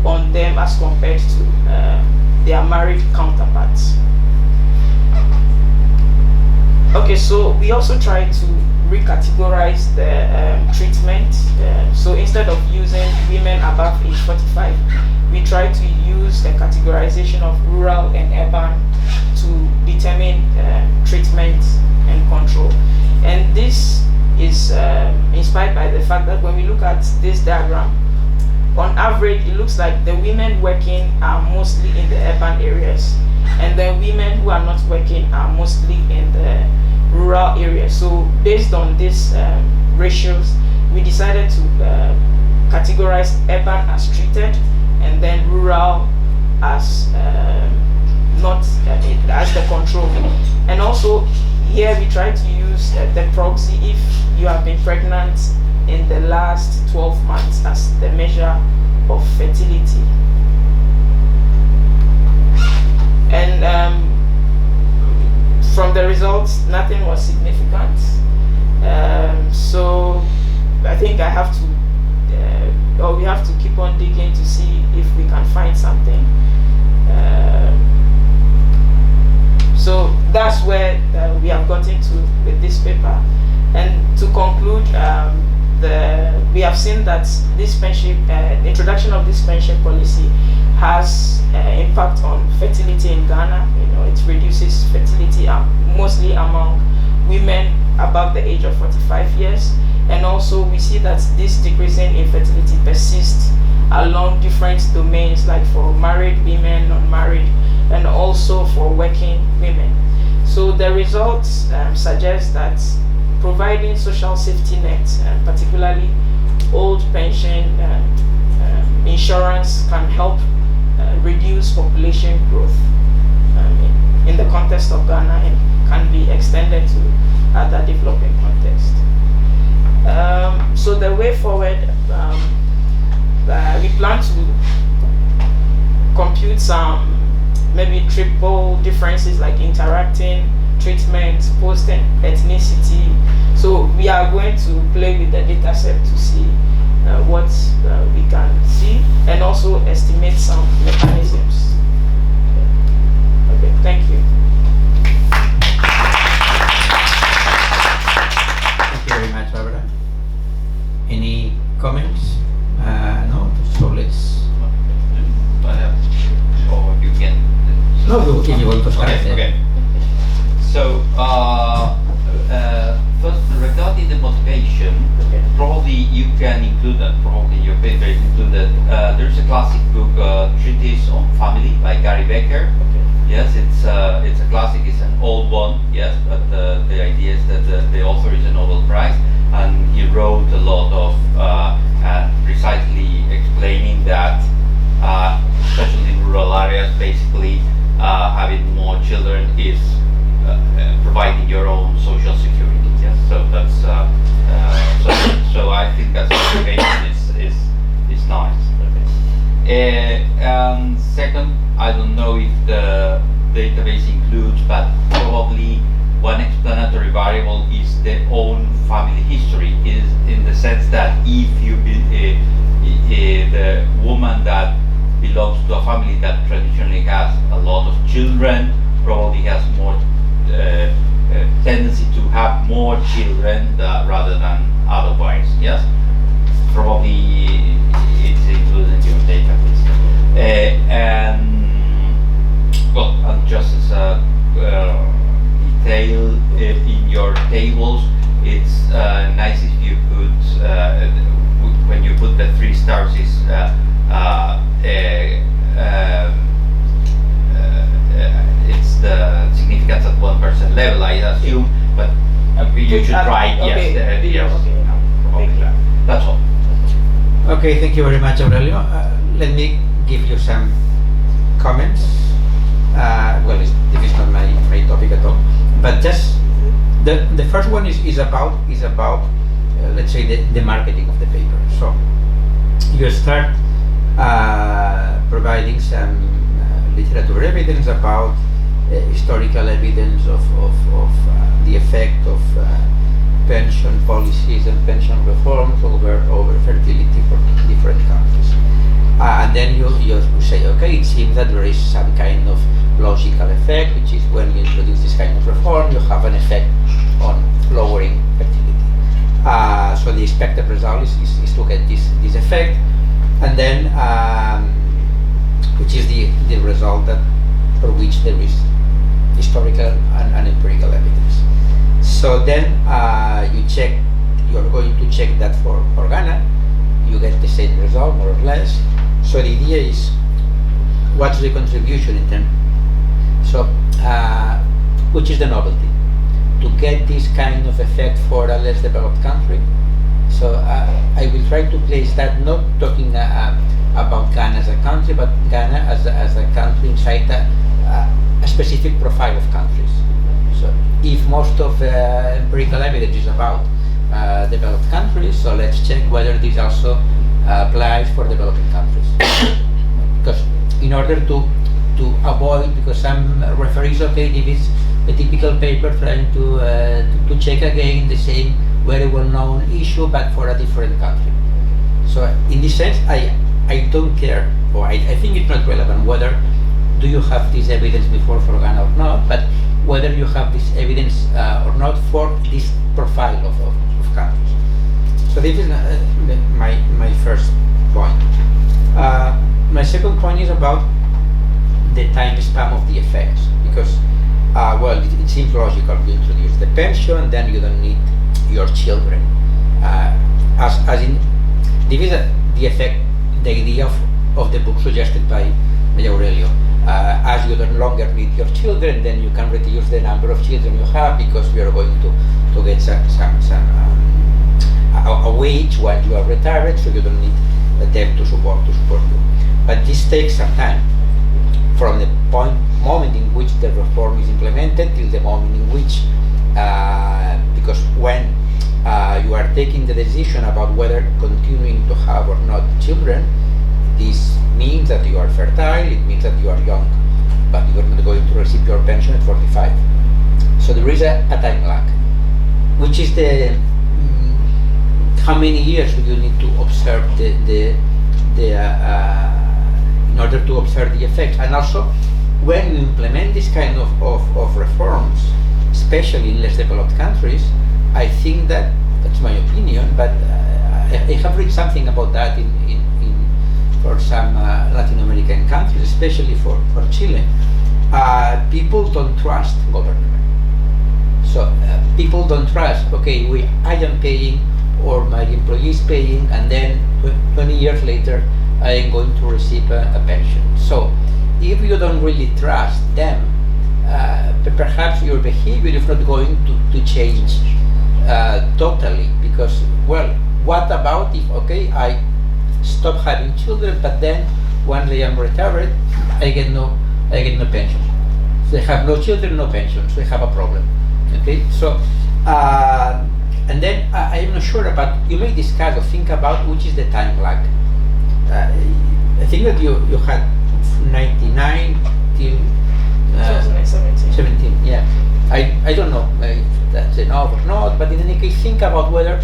on them as compared to their married counterparts. Okay, so we also try to recategorize the treatment. So instead of using women above age 45, we try to use a categorization of rural and urban to determine treatment and control. And this is inspired by the fact that when we look at this diagram, on average, it looks like the women working are mostly in the urban areas, and the women who are not working are mostly in the rural areas. So based on these ratios, we decided to categorize urban as treated, and then rural as not as the control. And also here we try to use the proxy if you have been pregnant in the last 12 months as the measure of fertility. And from the results, nothing was significant. So I think I have to, or we have to keep on digging to see if we can find something. So that's where we have gotten to with this paper. And to conclude, we have seen that this pension, the introduction of this pension policy has impact on fertility in Ghana. You know, it reduces fertility mostly among women above the age of 45 years. And also we see that this decreasing infertility persists along different domains, like for married women, non-married, and also for working women. So the results suggest that providing social safety nets, particularly old pension insurance, can help reduce population growth in the context of Ghana, and can be extended to other developing contexts. So the way forward, we plan to compute some maybe triple differences like interacting, treatment, post and ethnicity. So we are going to play with the data set to see what we can see, and also estimate some mechanisms. Okay, thank you. Thank you very much, Barbara. Any comments? No, so let's... Or you can... No, if you want to start. Okay. So, first, regarding the motivation, probably you can include that, probably in your paper included. There's a classic book, Treatise on Family by Gary Becker. Okay. Yes, it's a classic, it's an old one, yes, but the idea is that the author is a Nobel Prize, and he wrote a lot of precisely explaining that, especially in rural areas, basically having more children is providing your own social security. Yes, so that's so I think that motivation is nice. And second, I don't know if database includes, but probably one explanatory variable is the own family history, is in the sense that if you the woman that belongs to a family that traditionally has a lot of children probably has more tendency to have more children rather than otherwise. Yes, probably it's included in your database. And well, and just as a detail in your tables, it's nice if you put when you put the 3 stars is it's the significance at 1% level, I assume, but you should write okay, yes, yes, okay. probably that. That's all. Okay, thank you very much, Aurelio. Let me give you some comments. Well, this is not my topic at all, but just the first one is about let's say the marketing of the paper. So you start providing some literature evidence about historical evidence of the effect of pension policies and pension reforms over fertility for different countries. And then you say, okay, it seems that there is some kind of logical effect, which is when you introduce this kind of reform, you have an effect on lowering fertility. So the expected result is to get this effect, and then which is the result that for which there is historical and empirical evidence. So then you're going to check that for Ghana, you get the same result more or less. So the idea is, what's the contribution in terms? So, which is the novelty? To get this kind of effect for a less developed country. So I will try to place that, not talking about Ghana as a country, but Ghana as a country inside a specific profile of countries. So if most of empirical evidence is about developed countries, so let's check whether this also applies for developing countries. Because in order to avoid, because some referees, okay, if it's a typical paper trying to check again the same very well-known issue, but for a different country. So in this sense, I don't care, or I think it's not relevant whether do you have this evidence before for Ghana or not, but whether you have this evidence or not for this profile of countries. So this is my first point. My second point is about the time span of the effects, because well, it seems logical. You introduce the pension, then you don't need your children. As in, this is the effect, the idea of the book suggested by Aurelio. As you no longer need your children, then you can reduce the number of children you have, because you are going to get a wage when you are retired, so you don't need them to support you. But this takes some time, from the moment in which the reform is implemented till the moment in which, because when you are taking the decision about whether continuing to have or not children, this means that you are fertile, it means that you are young, but you are not going to receive your pension at 45. So there is a time lag, which is the how many years do you need to observe in order to observe the effect. And also, when you implement this kind of reforms, especially in less developed countries, I think that's my opinion, but I have read something about that for some Latin American countries, especially for Chile. People don't trust government. So people don't trust, okay, I am paying, or my employee is paying, and then 20 years later I am going to receive a pension. So if you don't really trust them, perhaps your behavior is not going to change totally, because, well, what about if, okay, I stop having children, but then once I am retired, I get no pension. So they have no children, no pension, so they have a problem. Okay, so and then I am not sure, but you may discuss or think about which is the time lag. I think that you had 99 till 2017. 17, yeah. I don't know if that's enough or not, but in any case, think about whether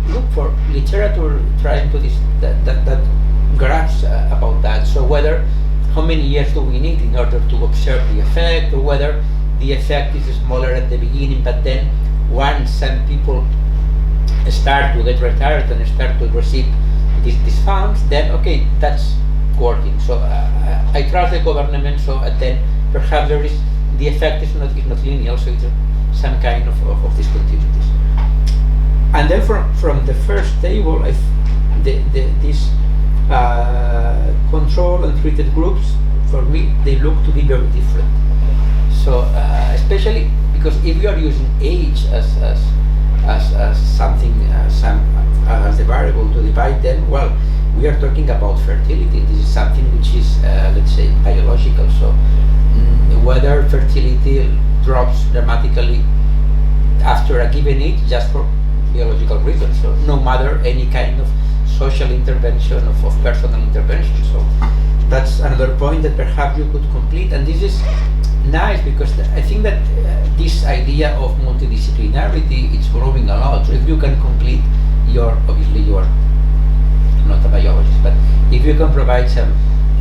look for literature trying to that graphs about that. So whether how many years do we need in order to observe the effect, or whether the effect is smaller at the beginning, but then once some people start to get retired and start to receive these funds, then okay, that's working. So I trust the government. So then perhaps there is the effect is not linear. So it's some kind of discontinuities. And then from the first table, this control and treated groups, for me, they look to be very different. So especially because if you are using age as something, as the variable to divide them, well, we are talking about fertility. This is something which is, let's say, biological. So whether fertility drops dramatically after a given age, just for biological reasons, so no matter any kind of social intervention of personal intervention. So that's another point that perhaps you could complete, and this is nice because I think that this idea of multidisciplinarity is growing a lot. So if you can complete obviously you're not a biologist, but if you can provide some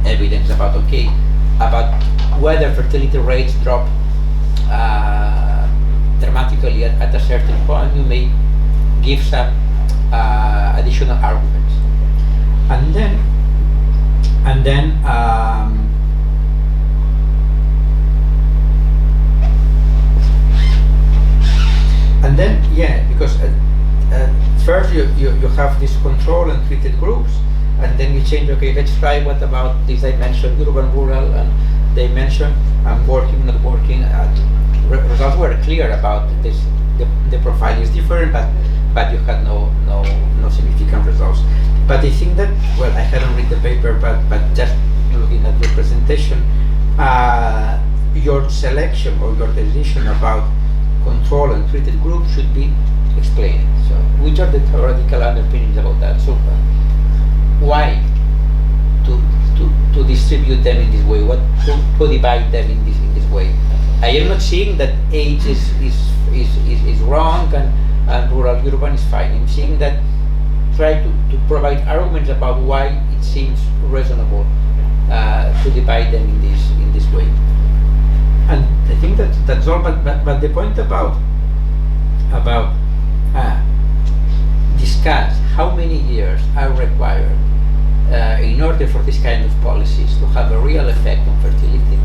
evidence about whether fertility rates drop dramatically at a certain point, you may give some additional arguments, and then yeah, because first you have this control and treated groups, and then you change. Okay, let's try. What about this dimension, urban, rural, and dimension? Working, not working. Results were clear about this. The profile is different, but you had no significant results. But I think that, well, I hadn't read the paper, but just looking at your presentation, your selection or your decision about control and treated groups should be explained. So which are the theoretical underpinnings about that? So why to distribute them in this way? What to divide them in this way? I am not saying that age is wrong and rural urban is fine. I'm saying that try to provide arguments about why it seems reasonable to divide them in this way. And I think that's all. But the point about discuss how many years are required in order for this kind of policies to have a real effect on fertility.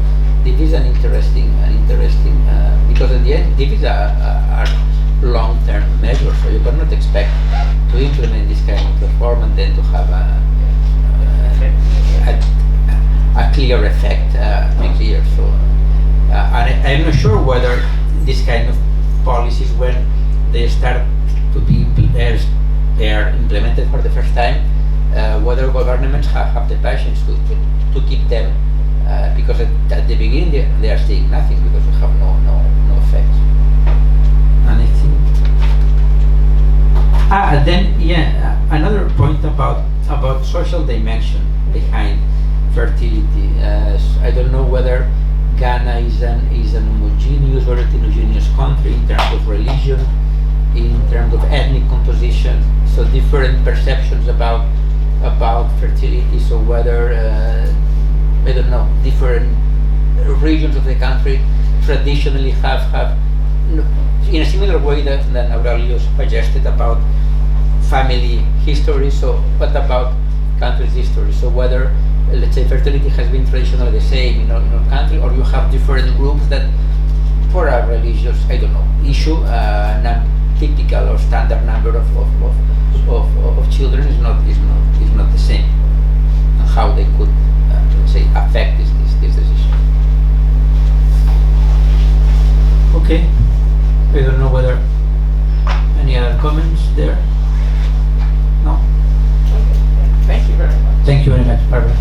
This is an interesting because at the end these are long-term measures, so you cannot expect to implement this kind of reform and then to have a clear effect next year. So, and I'm not sure whether this kind of policies, when they start to be they are implemented for the first time, whether governments have the patience to keep them, because at the beginning they are saying nothing because they have no effect. And I think and then yeah, another point about social dimension behind fertility. I don't know whether Ghana is an homogeneous or heterogeneous country in terms of religion, in terms of ethnic composition, so different perceptions about fertility. So whether I don't know, different regions of the country traditionally have in a similar way that Aurelio suggested about family history. So what about country's history? So whether, let's say, fertility has been traditionally the same in our country, or you have different groups that for a religious, I don't know, issue, typical or standard number of children is not the same, and how they could let's say affect this decision. Okay, I don't know whether any other comments there. No. Okay. Thank you very much. Thank you very much, Barbara.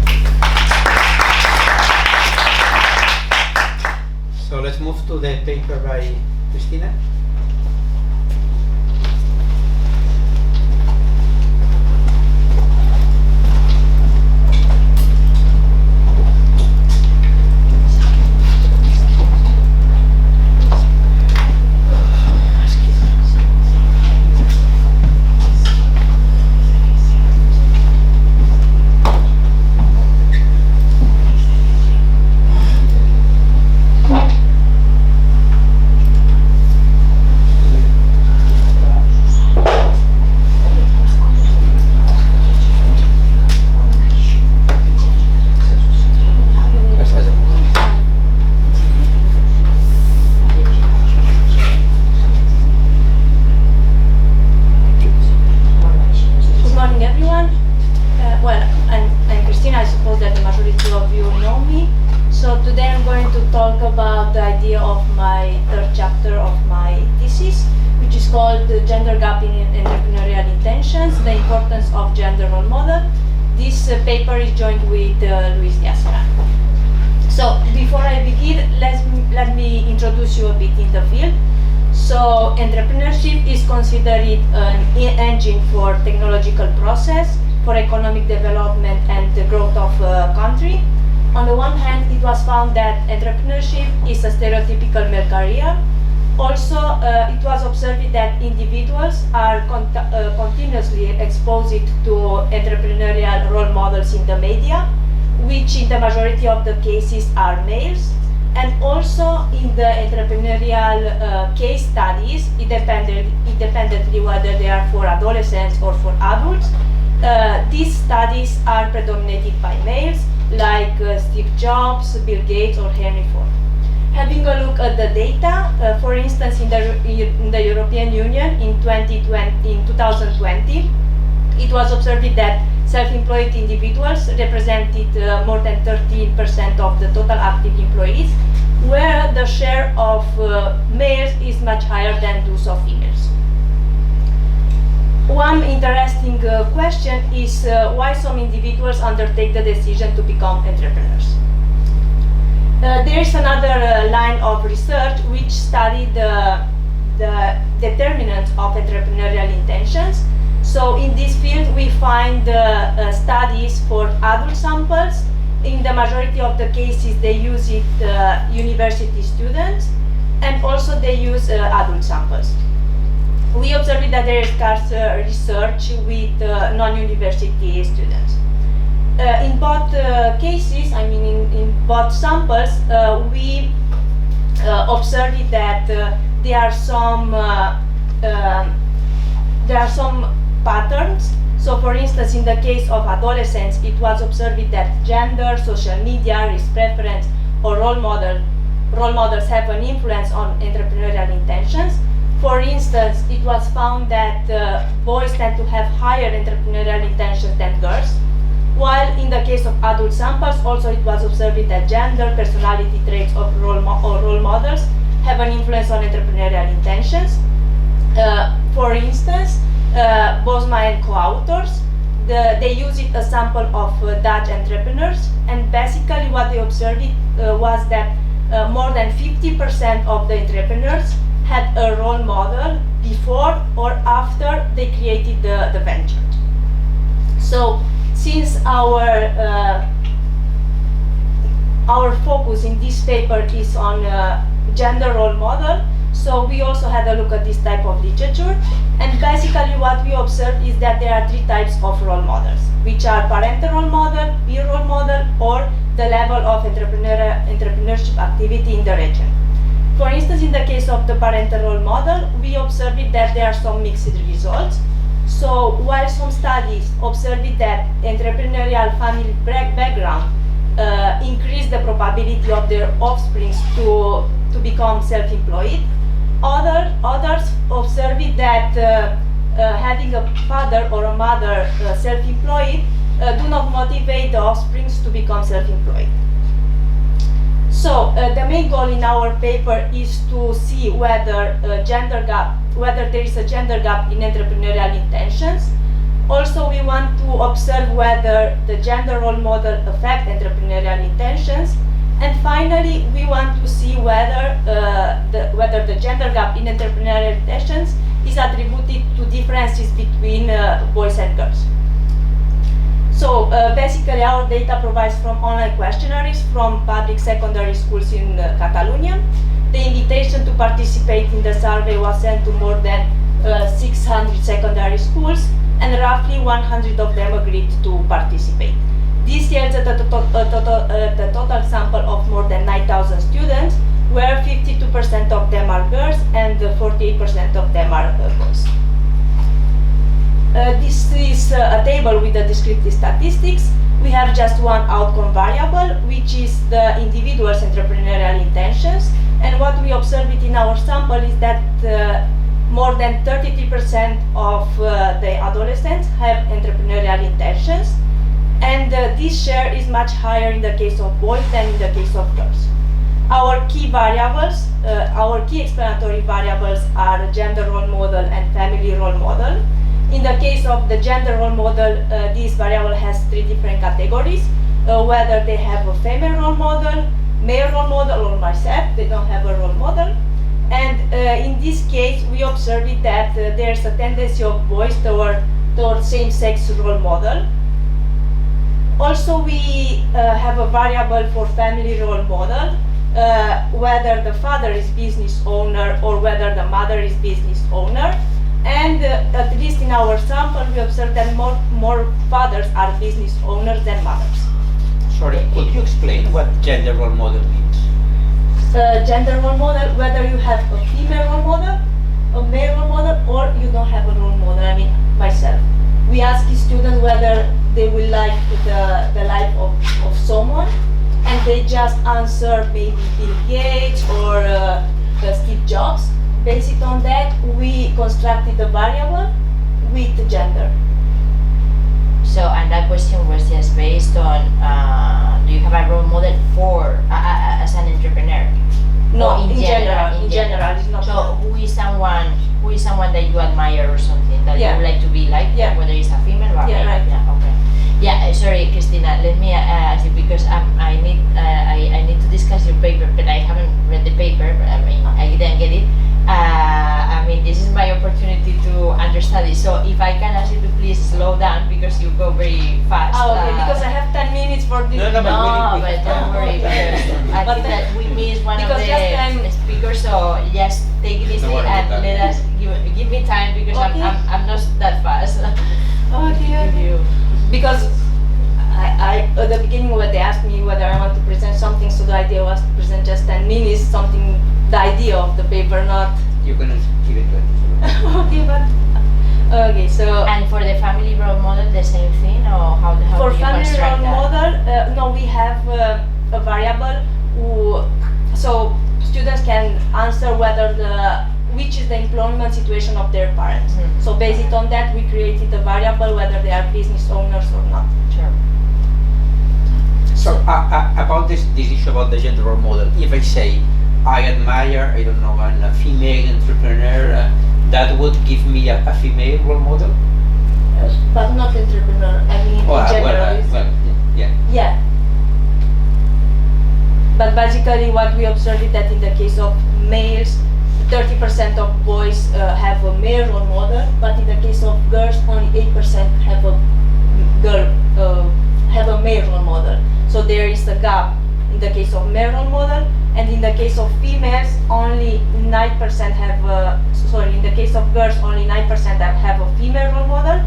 So let's move to the paper by Cristina. idea of my third chapter of my thesis, which is called the Gender Gap in Entrepreneurial Intentions, the Importance of Gender Role Model. This paper is joined with Luis Diaz-Serrano. So before I begin, let me introduce you a bit in the field. So entrepreneurship is considered an engine for technological process, for economic development and the growth of a country. On the one hand, it was found that entrepreneurship is a stereotypical male career. Also, it was observed that individuals are continuously exposed to entrepreneurial role models in the media, which in the majority of the cases are males. And also in the entrepreneurial case studies, independently whether they are for adolescents or for adults, these studies are predominated by males, like Steve Jobs, Bill Gates, or Henry Ford. Having a look at the data, for instance, in the European Union in 2020, it was observed that self-employed individuals represented more than 13% of the total active employees, where the share of males is much higher than those of females. One interesting question is why some individuals undertake the decision to become entrepreneurs. There is another line of research which studied the determinants of entrepreneurial intentions. So in this field we find studies for adult samples. In the majority of the cases they use it university students, and also they use adult samples. We observed that there is scarce research with non-university students. In both cases, I mean in both samples, we observed that there are some patterns. So for instance, in the case of adolescents, it was observed that gender, social media, risk preference, or role models have an influence on entrepreneurial intentions. For instance, it was found that boys tend to have higher entrepreneurial intentions than girls, while in the case of adult samples, also it was observed that gender, personality traits of role models have an influence on entrepreneurial intentions. For instance, Bosma and co-authors, they used a sample of Dutch entrepreneurs, and basically what they observed was that more than 50% of the entrepreneurs had a role model before or after they created the venture. So since our focus in this paper is on gender role model, so we also had a look at this type of literature, and basically what we observed is that there are three types of role models, which are parental role model, peer role model, or the level of entrepreneurship activity in the region. For instance, in the case of the parental role model, we observed that there are some mixed results. So while some studies observed that entrepreneurial family background increase the probability of their offspring to become self-employed, others observed that having a father or a mother self-employed do not motivate the offspring to become self-employed. So the main goal in our paper is to see whether there is a gender gap in entrepreneurial intentions. Also, we want to observe whether the gender role model affect entrepreneurial intentions. And finally, we want to see whether the gender gap in entrepreneurial intentions is attributed to differences between boys and girls. So basically our data provides from online questionnaires from public secondary schools in Catalonia. The invitation to participate in the survey was sent to more than 600 secondary schools, and roughly 100 of them agreed to participate. This yields a total sample of more than 9,000 students, where 52% of them are girls and 48% of them are boys. This is a table with the descriptive statistics. We have just one outcome variable, which is the individual's entrepreneurial intentions. And what we observed in our sample is that more than 33% of the adolescents have entrepreneurial intentions. And this share is much higher in the case of boys than in the case of girls. Our key variables, our key explanatory variables are gender role model and family role model. In the case of the gender role model, this variable has 3 different categories, whether they have a female role model, male role model, or myself, they don't have a role model. And in this case, we observed that there's a tendency of boys toward same-sex role model. Also, we have a variable for family role model, whether the father is business owner or whether the mother is business owner. And at least in our sample, we observed that more fathers are business owners than mothers. Sorry, could you explain what gender role model means? Gender role model, whether you have a female role model, a male role model, or you don't have a role model. I mean, myself. We ask students whether they will like the life of someone, and they just answer maybe Bill Gates or Steve Jobs. Based on that, we constructed a variable with gender. So, and that question was just based on, do you have a role model for, as an entrepreneur? No, Or in general, it's not. So, who is someone that you admire or something that you would like to be like, whether it's a female or a male? Right. Yeah, okay. Yeah, sorry, Christina. Let me ask you because I need to discuss your paper, but I haven't read the paper. But I mean, I didn't get it. I mean, this is my opportunity to understand it. So, if I can ask you to please slow down because you go very fast. Okay, because I have 10 minutes for this. No, but don't worry because I think that we missed one of the speakers. So just take it easy and let us give me time because I'm not that fast. Okay. Because I at the beginning when they asked me whether I want to present something, so the idea was to present just 10 minutes, something, the idea of the paper, not. You're gonna give it 20. Okay, but okay, so. And for the family role model, the same thing, or how for do you family construct role that? model, no, we have a variable so students can answer which is the employment situation of their parents. Mm-hmm. So based on that, we created a variable whether they are business owners or not. Sure. So about this issue about the gender role model, if I say I admire, I don't know, a female entrepreneur, that would give me a female role model? But not entrepreneur, I mean in general. Yeah. But basically what we observed is that in the case of males, 30% of boys have a male role model, but in the case of girls, only 8% have a male role model. So there is a gap in the case of male role model, and in the case of females, only 9% have in the case of girls, only 9% have a female role model,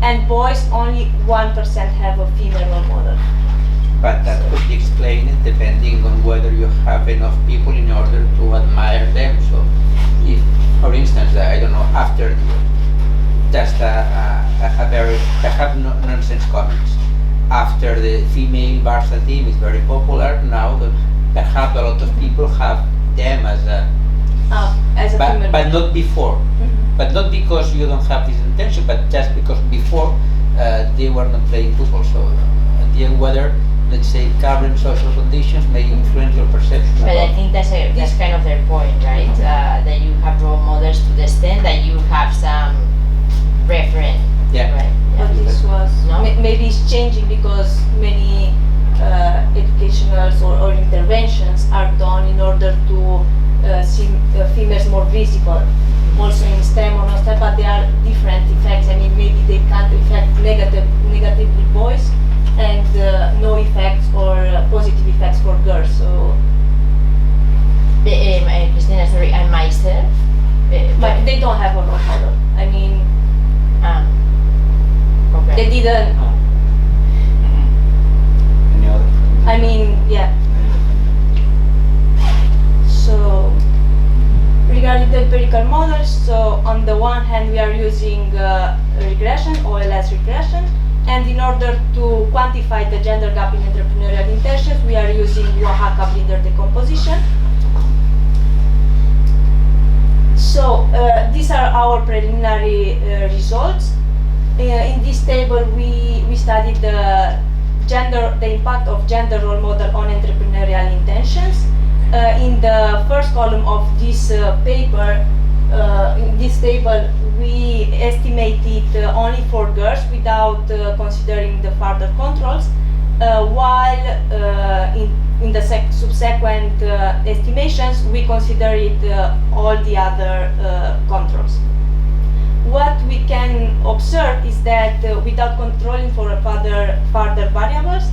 and boys, only 1% have a female role model. But that could be explained depending on whether you have enough people in order to admire them. So if, for instance, I don't know, after just a very, I have nonsense comments. After the female Barca team is very popular, now perhaps a lot of people have them as a female. But not before. Mm-hmm. But not because you don't have this intention, but just because before they were not playing football. So at the end, whether, let's say, current social conditions may influence your perception. But I think that's kind of their point, right? That you have role models to the extent that you have some reference. Yeah. Right. But this was maybe it's changing because many educational or interventions are done in order to see females more visible. Also in STEM or not STEM, but there are different effects. I mean, maybe they can't affect negatively boys, and no effects or positive effects for girls. So, Christina, sorry, and myself. but they don't have a role model. I mean, okay. they didn't. Any other? I mean, yeah. So, regarding the empirical models, so on the one hand we are using regression, OLS regression, and in order to quantify the gender gap in entrepreneurial intentions, we are using Oaxaca breeder decomposition. So these are our preliminary results. In this table, we studied the impact of gender role model on entrepreneurial intentions, In the first column of this paper, in this table, we estimated only for girls without considering the further controls, while in the subsequent estimations we consider it all the other controls. What we can observe is that without controlling for further variables,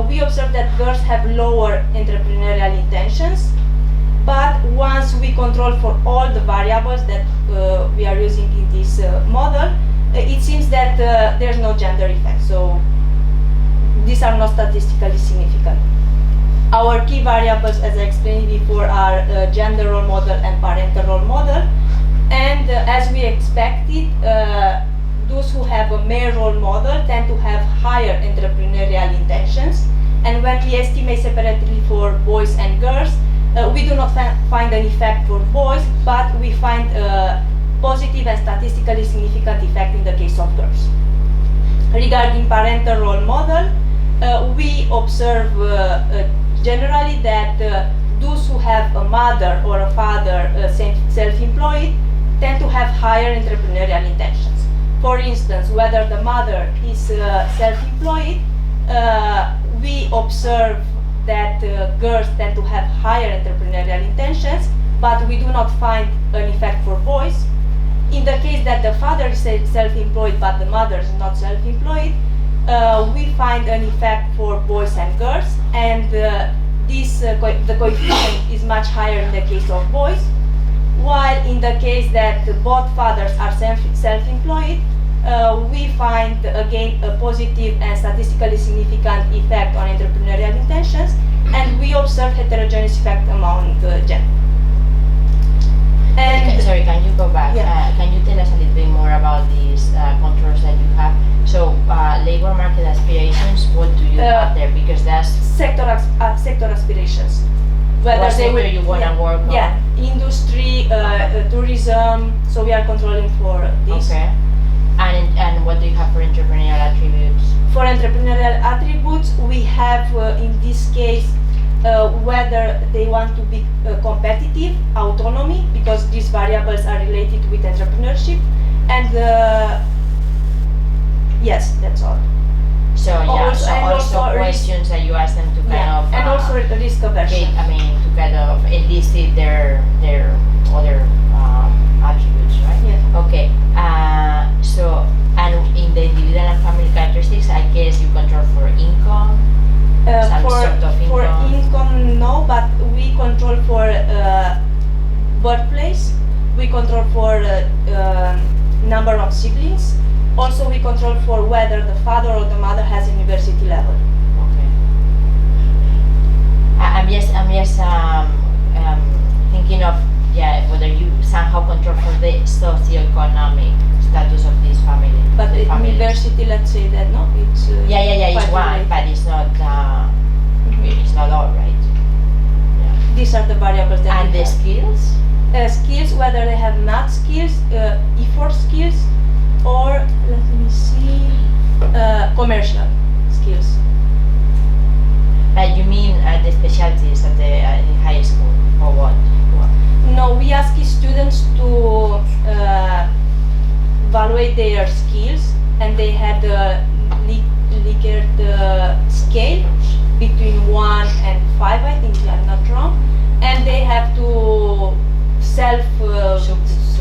we observe that girls have lower entrepreneurial intentions, but once we control for all the variables that we are using in this model, it seems that there's no gender effect, so these are not statistically significant. Our key variables, as I explained before, are gender role model and parental role model, and as we expected, those who have a male role model tend to have higher entrepreneurial intentions, and when we estimate separately for boys and girls, we do not find an effect for boys, but we find a positive and statistically significant effect in the case of girls. Regarding parental role model, we observe generally that those who have a mother or a father self-employed tend to have higher entrepreneurial intentions. For instance, whether the mother is self-employed, we observe that girls tend to have higher entrepreneurial intentions, but we do not find an effect for boys. In the case that the father is self-employed but the mother is not self-employed, we find an effect for boys and girls, and the coefficient is much higher in the case of boys, while in the case that both fathers are self-employed, we find again a positive and statistically significant effect on entrepreneurial intentions, and we observe heterogeneous effect among gender. And sorry, can you go back? Yeah. Can you tell us a little bit more about these controls that you have? So, labor market aspirations, what do you have there? Because that's sector aspirations. Whether what they sector will, you want to work on? Yeah, industry, tourism. So we are controlling for this. Okay. And what do you have for entrepreneurial attributes? For entrepreneurial attributes, we have in this case whether they want to be competitive, autonomy, because these variables are related with entrepreneurship, and yes, that's all. So yeah, also questions risk, that you ask them to kind of and also risk aversion. To kind of elicit their other attributes, right? Yeah. Okay. So, and in the individual and family characteristics, I guess you control for income. Some sort of income. For income, no, but we control for birthplace. We control for number of siblings. Also, we control for whether the father or the mother has university level. Okay. I'm just thinking of whether you somehow control for the socioeconomic status of this family. But the university, let's say that no, it's it's one, but it's not it's not all, right? Yeah. These are the variables that. And the skills. Skills, whether they have math skills, effort skills, or let me see, commercial skills. You mean the specialties at the high school, or what? No, we ask students to evaluate their skills, and they had a Likert scale between 1 and 5, I think, if I'm not wrong, and they have to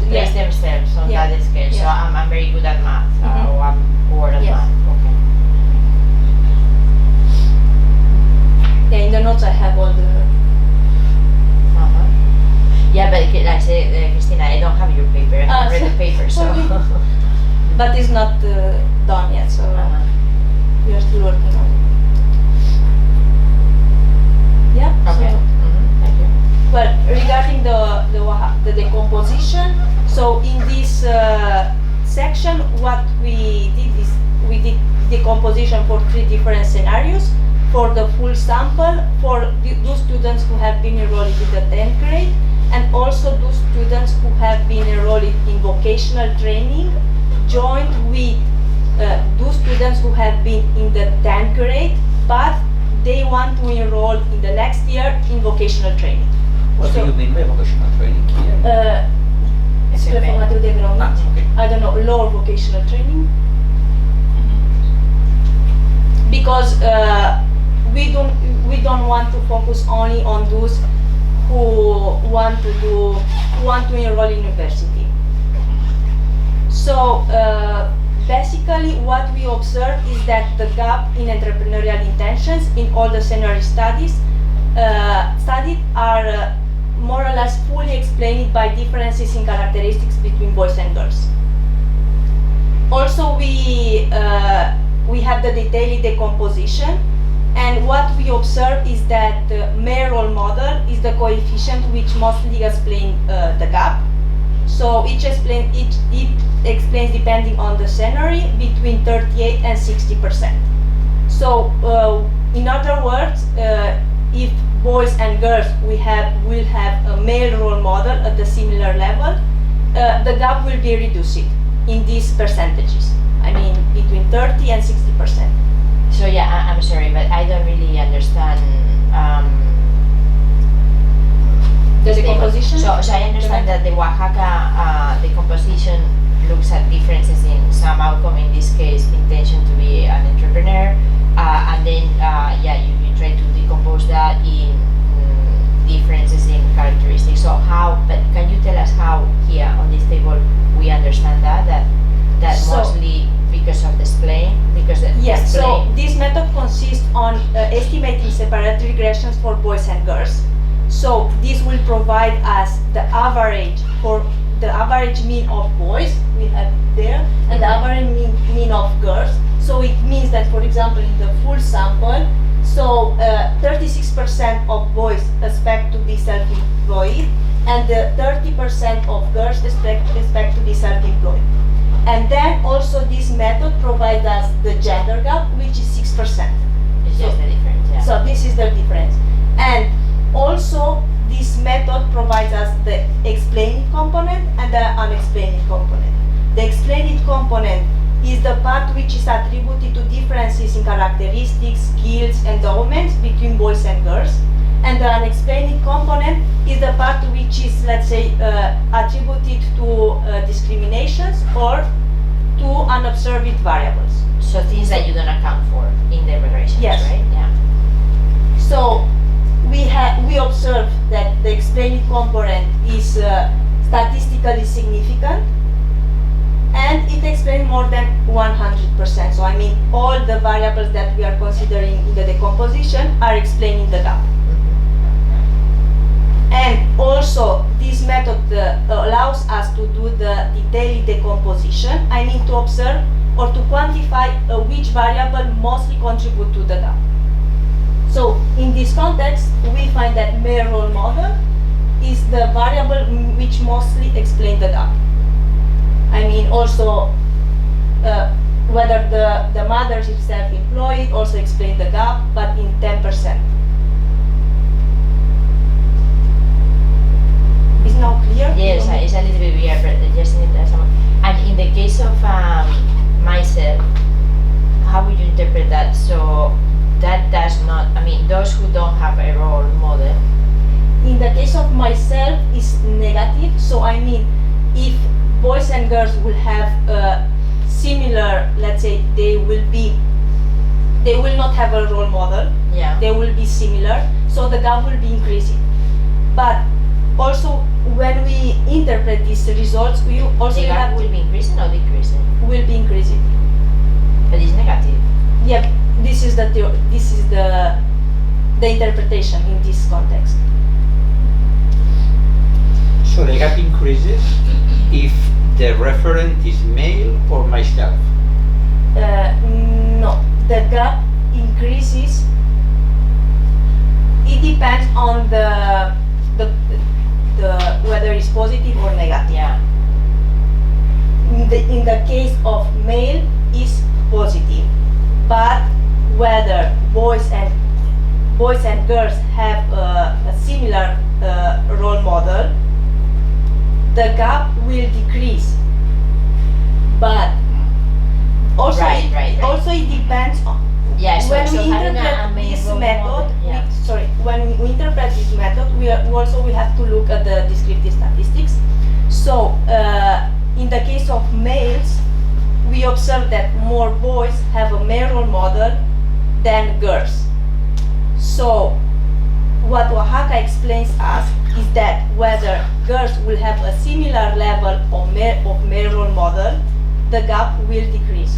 place themselves on that scale. Yeah. So I'm very good at math, or I'm poor at Yes. math. Okay. Yeah, in the notes I have all the. Yeah, but like I said, Christina, I don't have your paper. I haven't read the paper, so. But it's not done yet, so we are still working on it. Yeah. Okay. So, Thank you. well, regarding the decomposition, so in this section, what we did is we did decomposition for 3 different scenarios. For the full sample, for those students who have been enrolled in the 10th grade, and also those students who have been enrolled in vocational training, joined with those students who have been in the 10th grade, but they want to enroll in the next year in vocational training. What do you mean by vocational training here? Ciclo formatiu de grau. Okay. I don't know, lower vocational training. Because we don't want to focus only on those who want to enroll in university. So basically what we observe is that the gap in entrepreneurial intentions in all the senior studies studied are more or less fully explained by differences in characteristics between boys and girls. Also we have the detailed decomposition, and what we observe is that the male role model is the coefficient which mostly explains the gap. So it explains, depending on the scenario, between 38 and 60%. So in other words, if boys and girls will have a male role model at a similar level, the gap will be reduced in these percentages. I mean, between 30 and 60%. So yeah, I'm sorry, but I don't really understand the decomposition. So I understand that the Oaxaca decomposition looks at differences in some outcome, in this case, intention to be an entrepreneur, and then you try to decompose that in differences in characteristics. So how? But can you tell us how here on this table we understand that mostly because of the splaying? Yes. So this method consists on estimating separate regressions for boys and girls. So this will provide us the average for the average mean of boys we have there, and the average mean of girls. So it means that, for example, in the full sample, so 36% of boys expect to be self-employed, and 30% of girls expect to be self-employed. And then also this method provides us the gender gap, which is 6%. It's just the difference, yeah. So this is the difference. And also this method provides us the explaining component and the unexplained component. The explained component is the part which is attributed to differences in characteristics, skills, endowments between boys and girls. And the unexplained component is the part which is, let's say, attributed to discriminations or to unobserved variables. So things that you don't account for in the regressions, yes. Right? Yeah. So we observe that the explained component is statistically significant, and it explains more than 100%. So I mean, all the variables that we are considering in the decomposition are explaining the gap. And also, this method allows us to do the detailed decomposition. I mean, to observe or to quantify which variable mostly contribute to the gap. So, in this context, we find that male role model is the variable which mostly explains the gap. I mean, also, whether the mother is self-employed also explains the gap, but in 10%. Is now clear? Yes, it's a little bit weird, but just need some. And in the case of myself, how would you interpret that? So that does not, I mean, those who don't have a role model. In the case of myself, is negative. So I mean, if boys and girls will have similar, let's say, they will not have a role model. Yeah. They will be similar, so the gap will be increasing. But also, when we interpret these results, we also the gap will be increasing or decreasing? Will be increasing. But it's negative. Yeah, this is the interpretation in this context. So the gap increases if the referent is male or myself? No, the gap increases. It depends on the whether it's positive or negative. Yeah. In the case of male, is positive, but whether boys and girls have a similar role model, the gap will decrease. But also Right. also it depends on Yeah, so, when so we having interpret a main this role method, model, yeah. when we interpret this method, we have to look at the descriptive statistics. So in the case of males, we observe that more boys have a male role model than girls. So what Oaxaca explains us is that whether girls will have a similar level of male role model, the gap will decrease.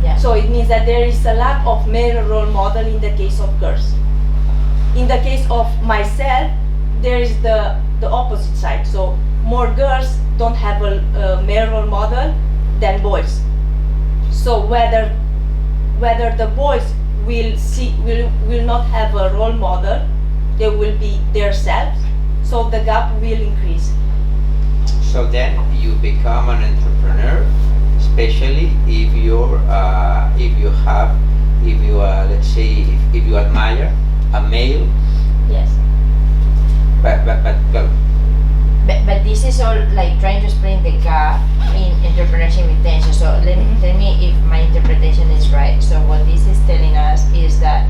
Yeah. So it means that there is a lack of male role model in the case of girls. In the case of myself, there is the opposite side. So more girls don't have a male role model than boys. So whether the boys will not have a role model, they will be themselves. So the gap will increase. So then you become an entrepreneur, especially if you admire a male. Yes. But this is all like trying to explain the gap in entrepreneurship intention. So let me tell me if my interpretation is right. So what this is telling us is that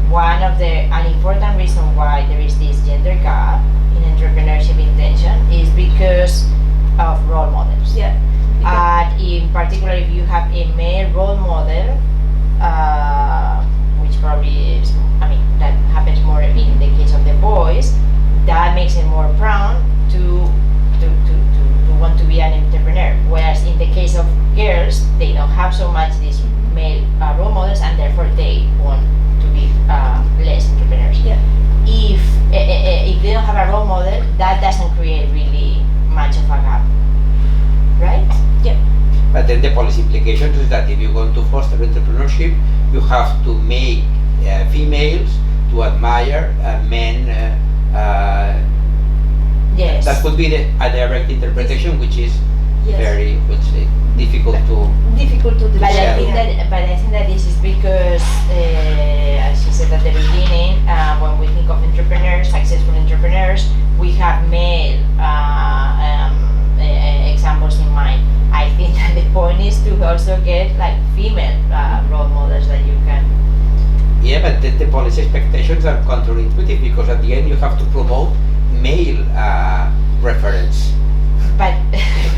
an important reason why there is this gender gap in entrepreneurship intention is because of role models. Yeah. And in particular, if you have a male role model, which probably is, that happens more in the case of the boys, that makes it more prone to want to be an entrepreneur. Whereas in the case of girls, they don't have so much these male role models, and therefore they want to be less entrepreneurs. Yeah. If they don't have a role model, that doesn't create really much of a gap, right? Yeah. But then the policy implications is that if you want to foster entrepreneurship, you have to make females to admire men. Yes. That could be a direct interpretation, which is Yes. very, let's say, difficult to. But I Yeah. think that this is because, as you said at the beginning, when we think of entrepreneurs, successful entrepreneurs, we have male examples in mind. I think that the point is to also get like female role models that you can. Yeah, but the policy expectations are counterintuitive because at the end you have to promote male reference. But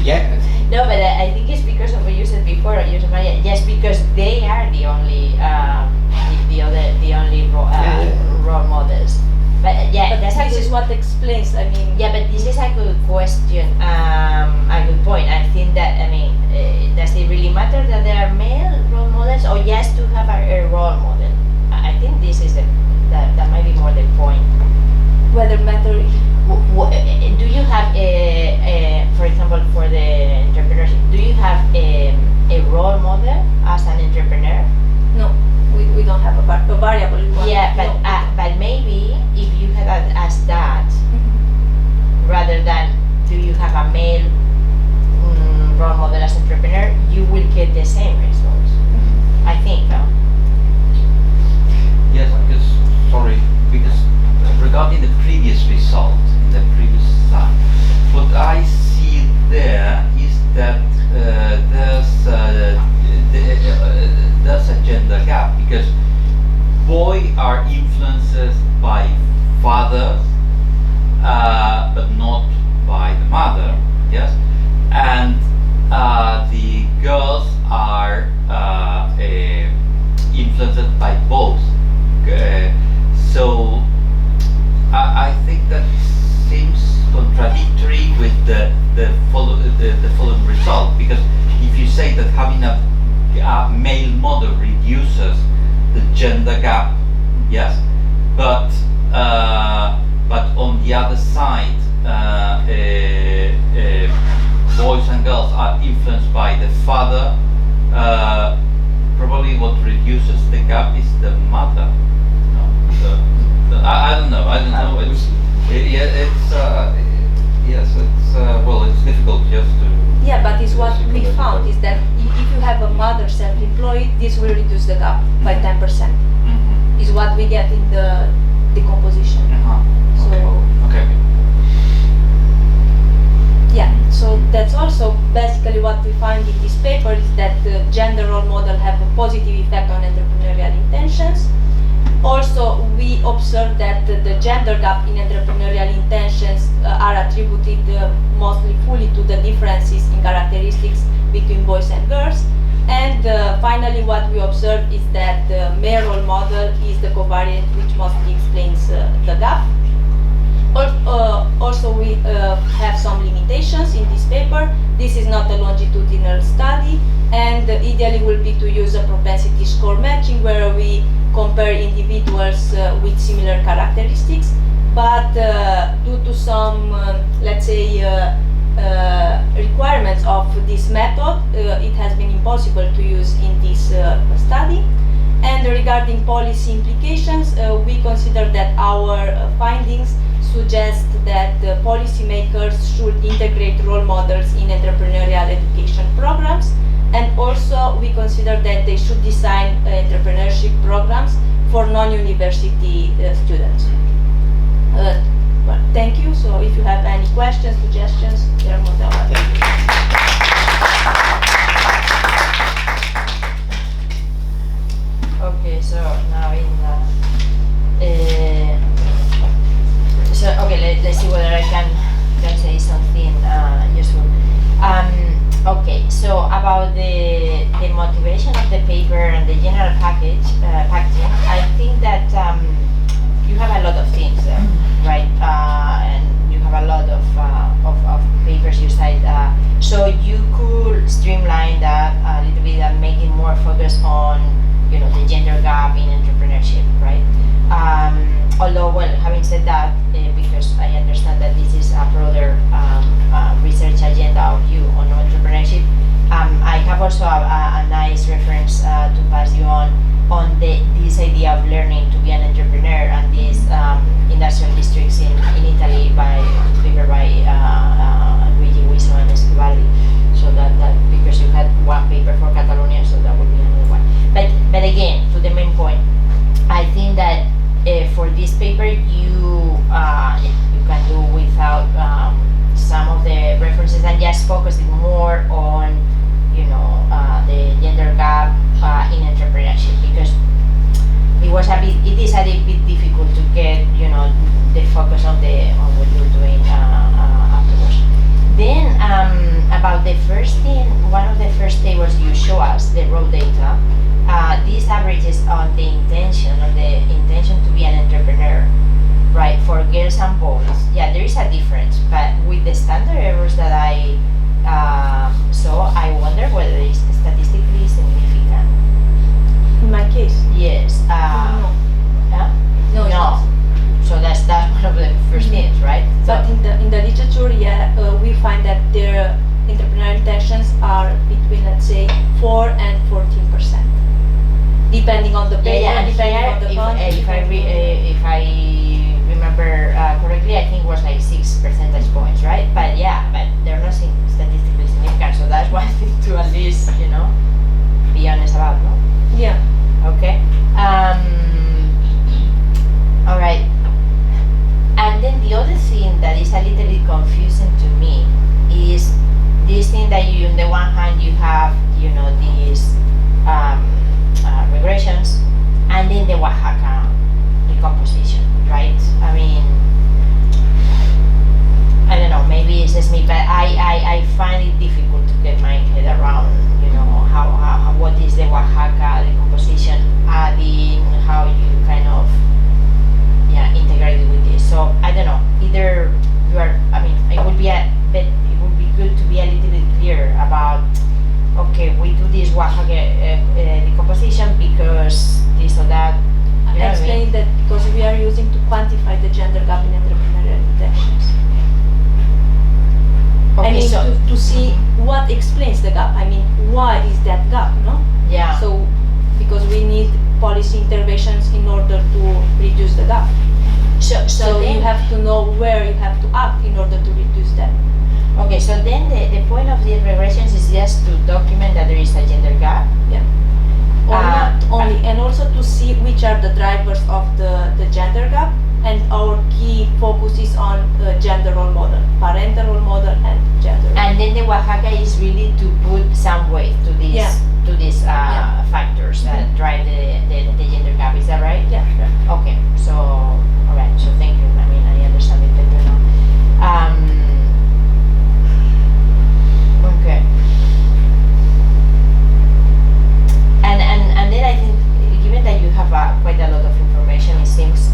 Yeah. no, but I think it's because of what you said before, Jose Maria, just because they are the only role models. But yeah, But that's a this good, is what explains. yeah, but this is a good question, a good point. I think that does it really matter that there are male role models, or just to have a role model? I think this is that might be more the point. whether matter. Do you have for example, for the entrepreneurship, do you have a role model as an entrepreneur? No, we don't have a variable. Yeah, but No. but maybe if you had as that, rather than do you have a male role model as entrepreneur, you will get the same results. I think, no? Yes, because regarding the previous result, in the previous slide, what I see there is that there's a gender gap, because boys are influenced by fathers, but not by the mother, yes, and the girls are influenced by both. So I think that seems contradictory with the following result, because if you say that having a male model reduces the gender gap, yes, but on the other side, boys and girls are influenced by the father, probably what reduces the gap is the mother. I don't know. It's difficult just to. Yeah, but it's what we found is that if you have a mother self-employed, this will reduce the gap by 10%. Is what we get in the decomposition. So Okay. Yeah, so that's also basically what we find in this paper is that the gender role model have a positive effect on entrepreneurial intentions. Also, we observe that the gender gap in entrepreneurial intentions are attributed mostly fully to the differences in characteristics between boys and girls. And finally, what we observe is that the male role model is the covariant which mostly explains the gap. Also, we have some limitations in this paper. This is not a longitudinal study, and ideally will be to use a propensity score matching where we compare individuals with similar characteristics. But due to some, let's say, requirements of this method, it has been impossible to use in this study. And regarding policy implications, we consider that our findings suggest that the policymakers should integrate role models in entrepreneurial education programs, and also we consider that they should design entrepreneurship programs for non-university students. Well, thank you. So if you have any questions, suggestions, they are more than welcome. Okay, so now let's see whether I can say something useful. Okay, so about the motivation of the paper and the general packaging, I think that you have a lot of things there, right? And you have a lot of papers you cite. So you could streamline that a little bit and make it more focused on, you know, the gender gap in entrepreneurship, right? Although, well, having said that, because I understand that this is a broader research agenda of you on entrepreneurship, I have also a nice reference to pass you on this idea of learning to be an entrepreneur and these industrial districts in Italy by paper by Virgili and Esquivaldi. So that because you had one paper for Catalonia, so that would be another one. But again, to the main point, I think that for this paper you can do without some of the references and just focus it more on, you know, the gender gap in entrepreneurship, because it is a bit difficult to get, you know, the focus on what you're doing afterwards. Then about the first thing, one of the first tables you show us, the raw data, these averages on the intention to be an entrepreneur, right, for girls and boys. Yeah, there is a difference, but with the standard errors that I saw, I wonder whether it's statistically significant. In my case? Yes. No. No, it's No. not. So that's one of the first things, right? But So, in the literature, yeah, we find that their entrepreneurial intentions are between, let's say, 4 and 14%, depending on the paper, yeah, and depending on the country. if I remember correctly, I think it was like 6 percentage points, right? But yeah, but they're not statistically significant, so that's one thing to at least, you know, be honest about, no? Yeah. Okay. All right. And then the other thing that is a little bit confusing to me is this thing that you, on the one hand, you have, you know, these regressions, and then the Oaxaca decomposition, right? I mean, I don't know, maybe it's just me, but I find it difficult to get my head around, you know, how what is the Oaxaca decomposition, adding, how you kind of, yeah, integrate it with this. So I don't know, either you are, I mean, it would be good to be a little bit clear about, okay, we do this Oaxaca decomposition because this or that. You know I explained that because we are using to quantify the gender gap in entrepreneurial intentions. Okay, I mean, so to see what explains the gap. I mean, why is that gap, no? yeah. So, because we need policy interventions in order to reduce the gap. So then, you have to know where you have to act in order to reduce that. okay, so then the point of these regressions is just to document that there is a gender gap. Yeah. Or not only, and also to see which are the drivers of the gender gap, and our key focus is on gender role model, parental role model, and gender the Oaxaca is really to put some weight to these factors that drive the gender gap. Is that right? Yeah. Okay. So all right. So thank you. I mean, I understand it better now. Okay. And then I think, given that you have quite a lot of information, it seems,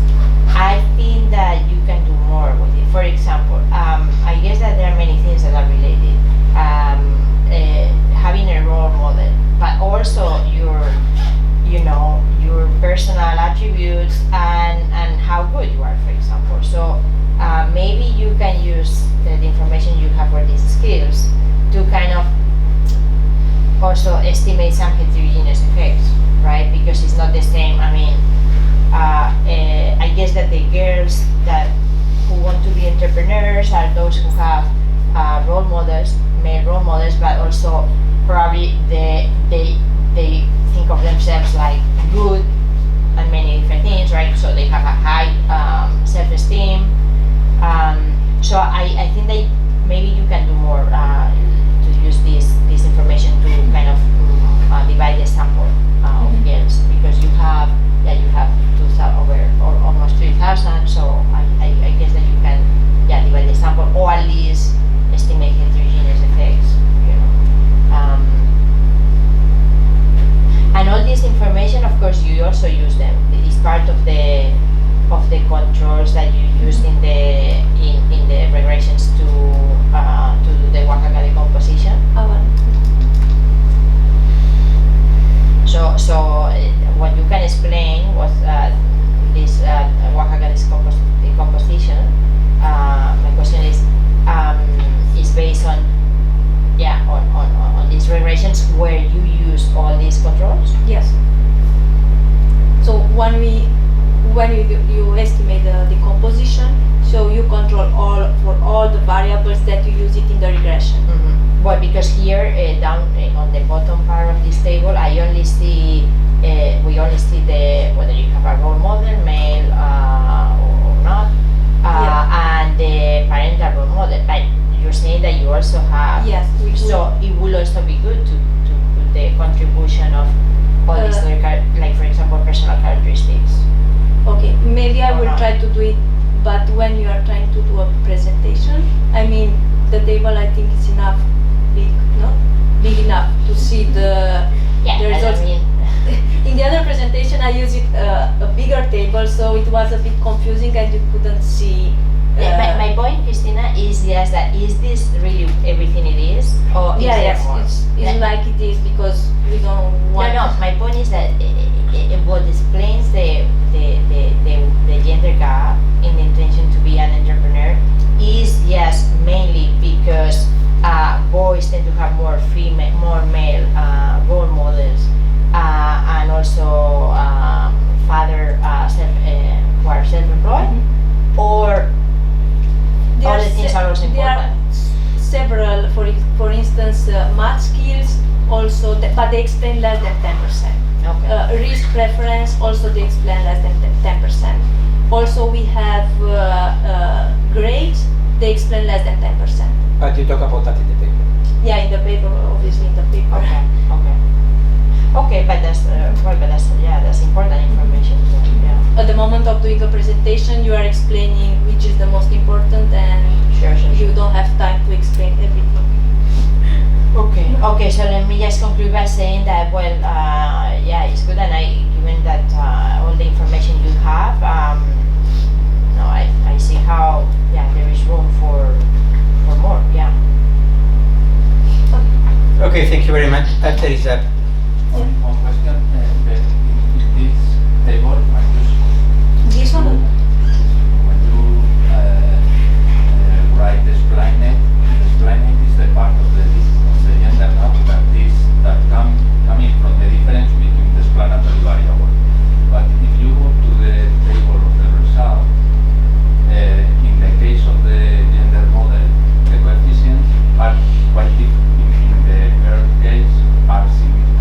I think that you can do more with it. For example, I guess that there are many things that are related. Having a role model, but also your personal attributes and how good you are, for example. So maybe you can use the information you have for these skills to kind of also estimate some heterogeneous effects, right? Because it's not the same. I mean, I guess that the girls who want to be entrepreneurs are those who have role models, male role models, but also probably they think of themselves like good and many different things, right? So they have a high self-esteem. So I think that maybe you can do more to use this information to kind of divide the sample of girls, because you have 2,000 over or almost 3,000. So I guess that you can divide the sample, or at least estimate heterogeneous effects. And all this information, of course, you also use them. It's part of the controls that you use in the regressions to do the Oaxaca decomposition. So what you can explain was this Oaxaca decomposition. My question is based on these regressions where you use all these controls? Yes. So when you estimate the decomposition, so you control for all the variables that you use it in the regression. Mm-hmm. Well, because here down on the bottom part of this table, we only see whether you have a role model, male or not, and the parental role model. But you're saying that you also have. Yes, we do. So it will also be good to put the contribution of all these like, for example, personal characteristics. Okay, maybe I will not. try to do it, but when you are trying to do a presentation, I mean, the table I think is enough big enough to see the results. I mean, in the other presentation I used a bigger table, so it was a bit confusing and you couldn't see. my point, Cristina, is just that is this really everything it is, or is there more? It's like it is, because we don't want. No, my point is that what explains the gender gap in the intention to be an entrepreneur is yes mainly because boys tend to have more male role models, and also father who are self-employed, or other things are also important. There are several, for instance, math skills also, but they explain less than 10%. Okay. Risk preference, also they explain less than 10%. Also we have grades, they explain less than 10%. But you talk about that in the paper. Yeah, in the paper, obviously in the paper. Okay, but that's important information. Yeah. At the moment of doing a presentation, you are explaining which is the most important, and Sure. you don't have time to explain everything. Okay. So let me just conclude by saying that it's good, and given that all the information you have, I see how there is room for more. Yeah. Okay, thank you very much. There is a One question. In this table, This one? when you write explainate is the part of the gender gap that coming from the difference between the explanatory variable. But if you go to the table of the result, in the case of the gender model, the coefficients are quite different. In the girl case, are significant.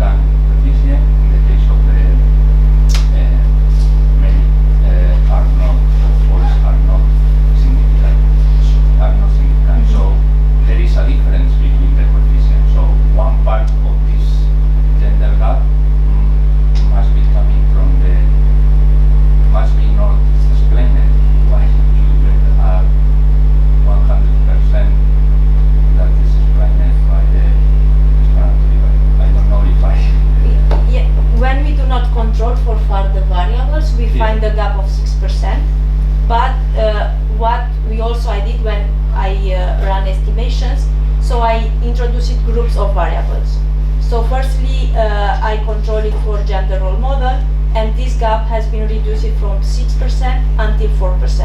estimations. So I introduced groups of variables. So firstly, I control it for gender role model, and this gap has been reduced from 6% until 4%.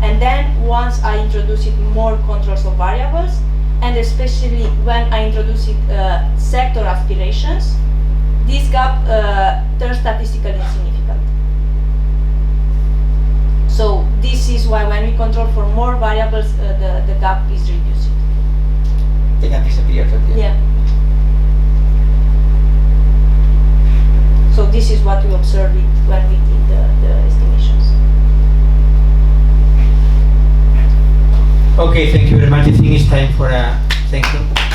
And then once I introduced more controls of variables, and especially when I introduced sector aspirations, this gap turns statistically insignificant. So this is why when we control for more variables, the gap is reduced. The gap disappears at the end. Yeah. So this is what we observed when we did the estimations. Okay, thank you very much. I think it's time for a thank you.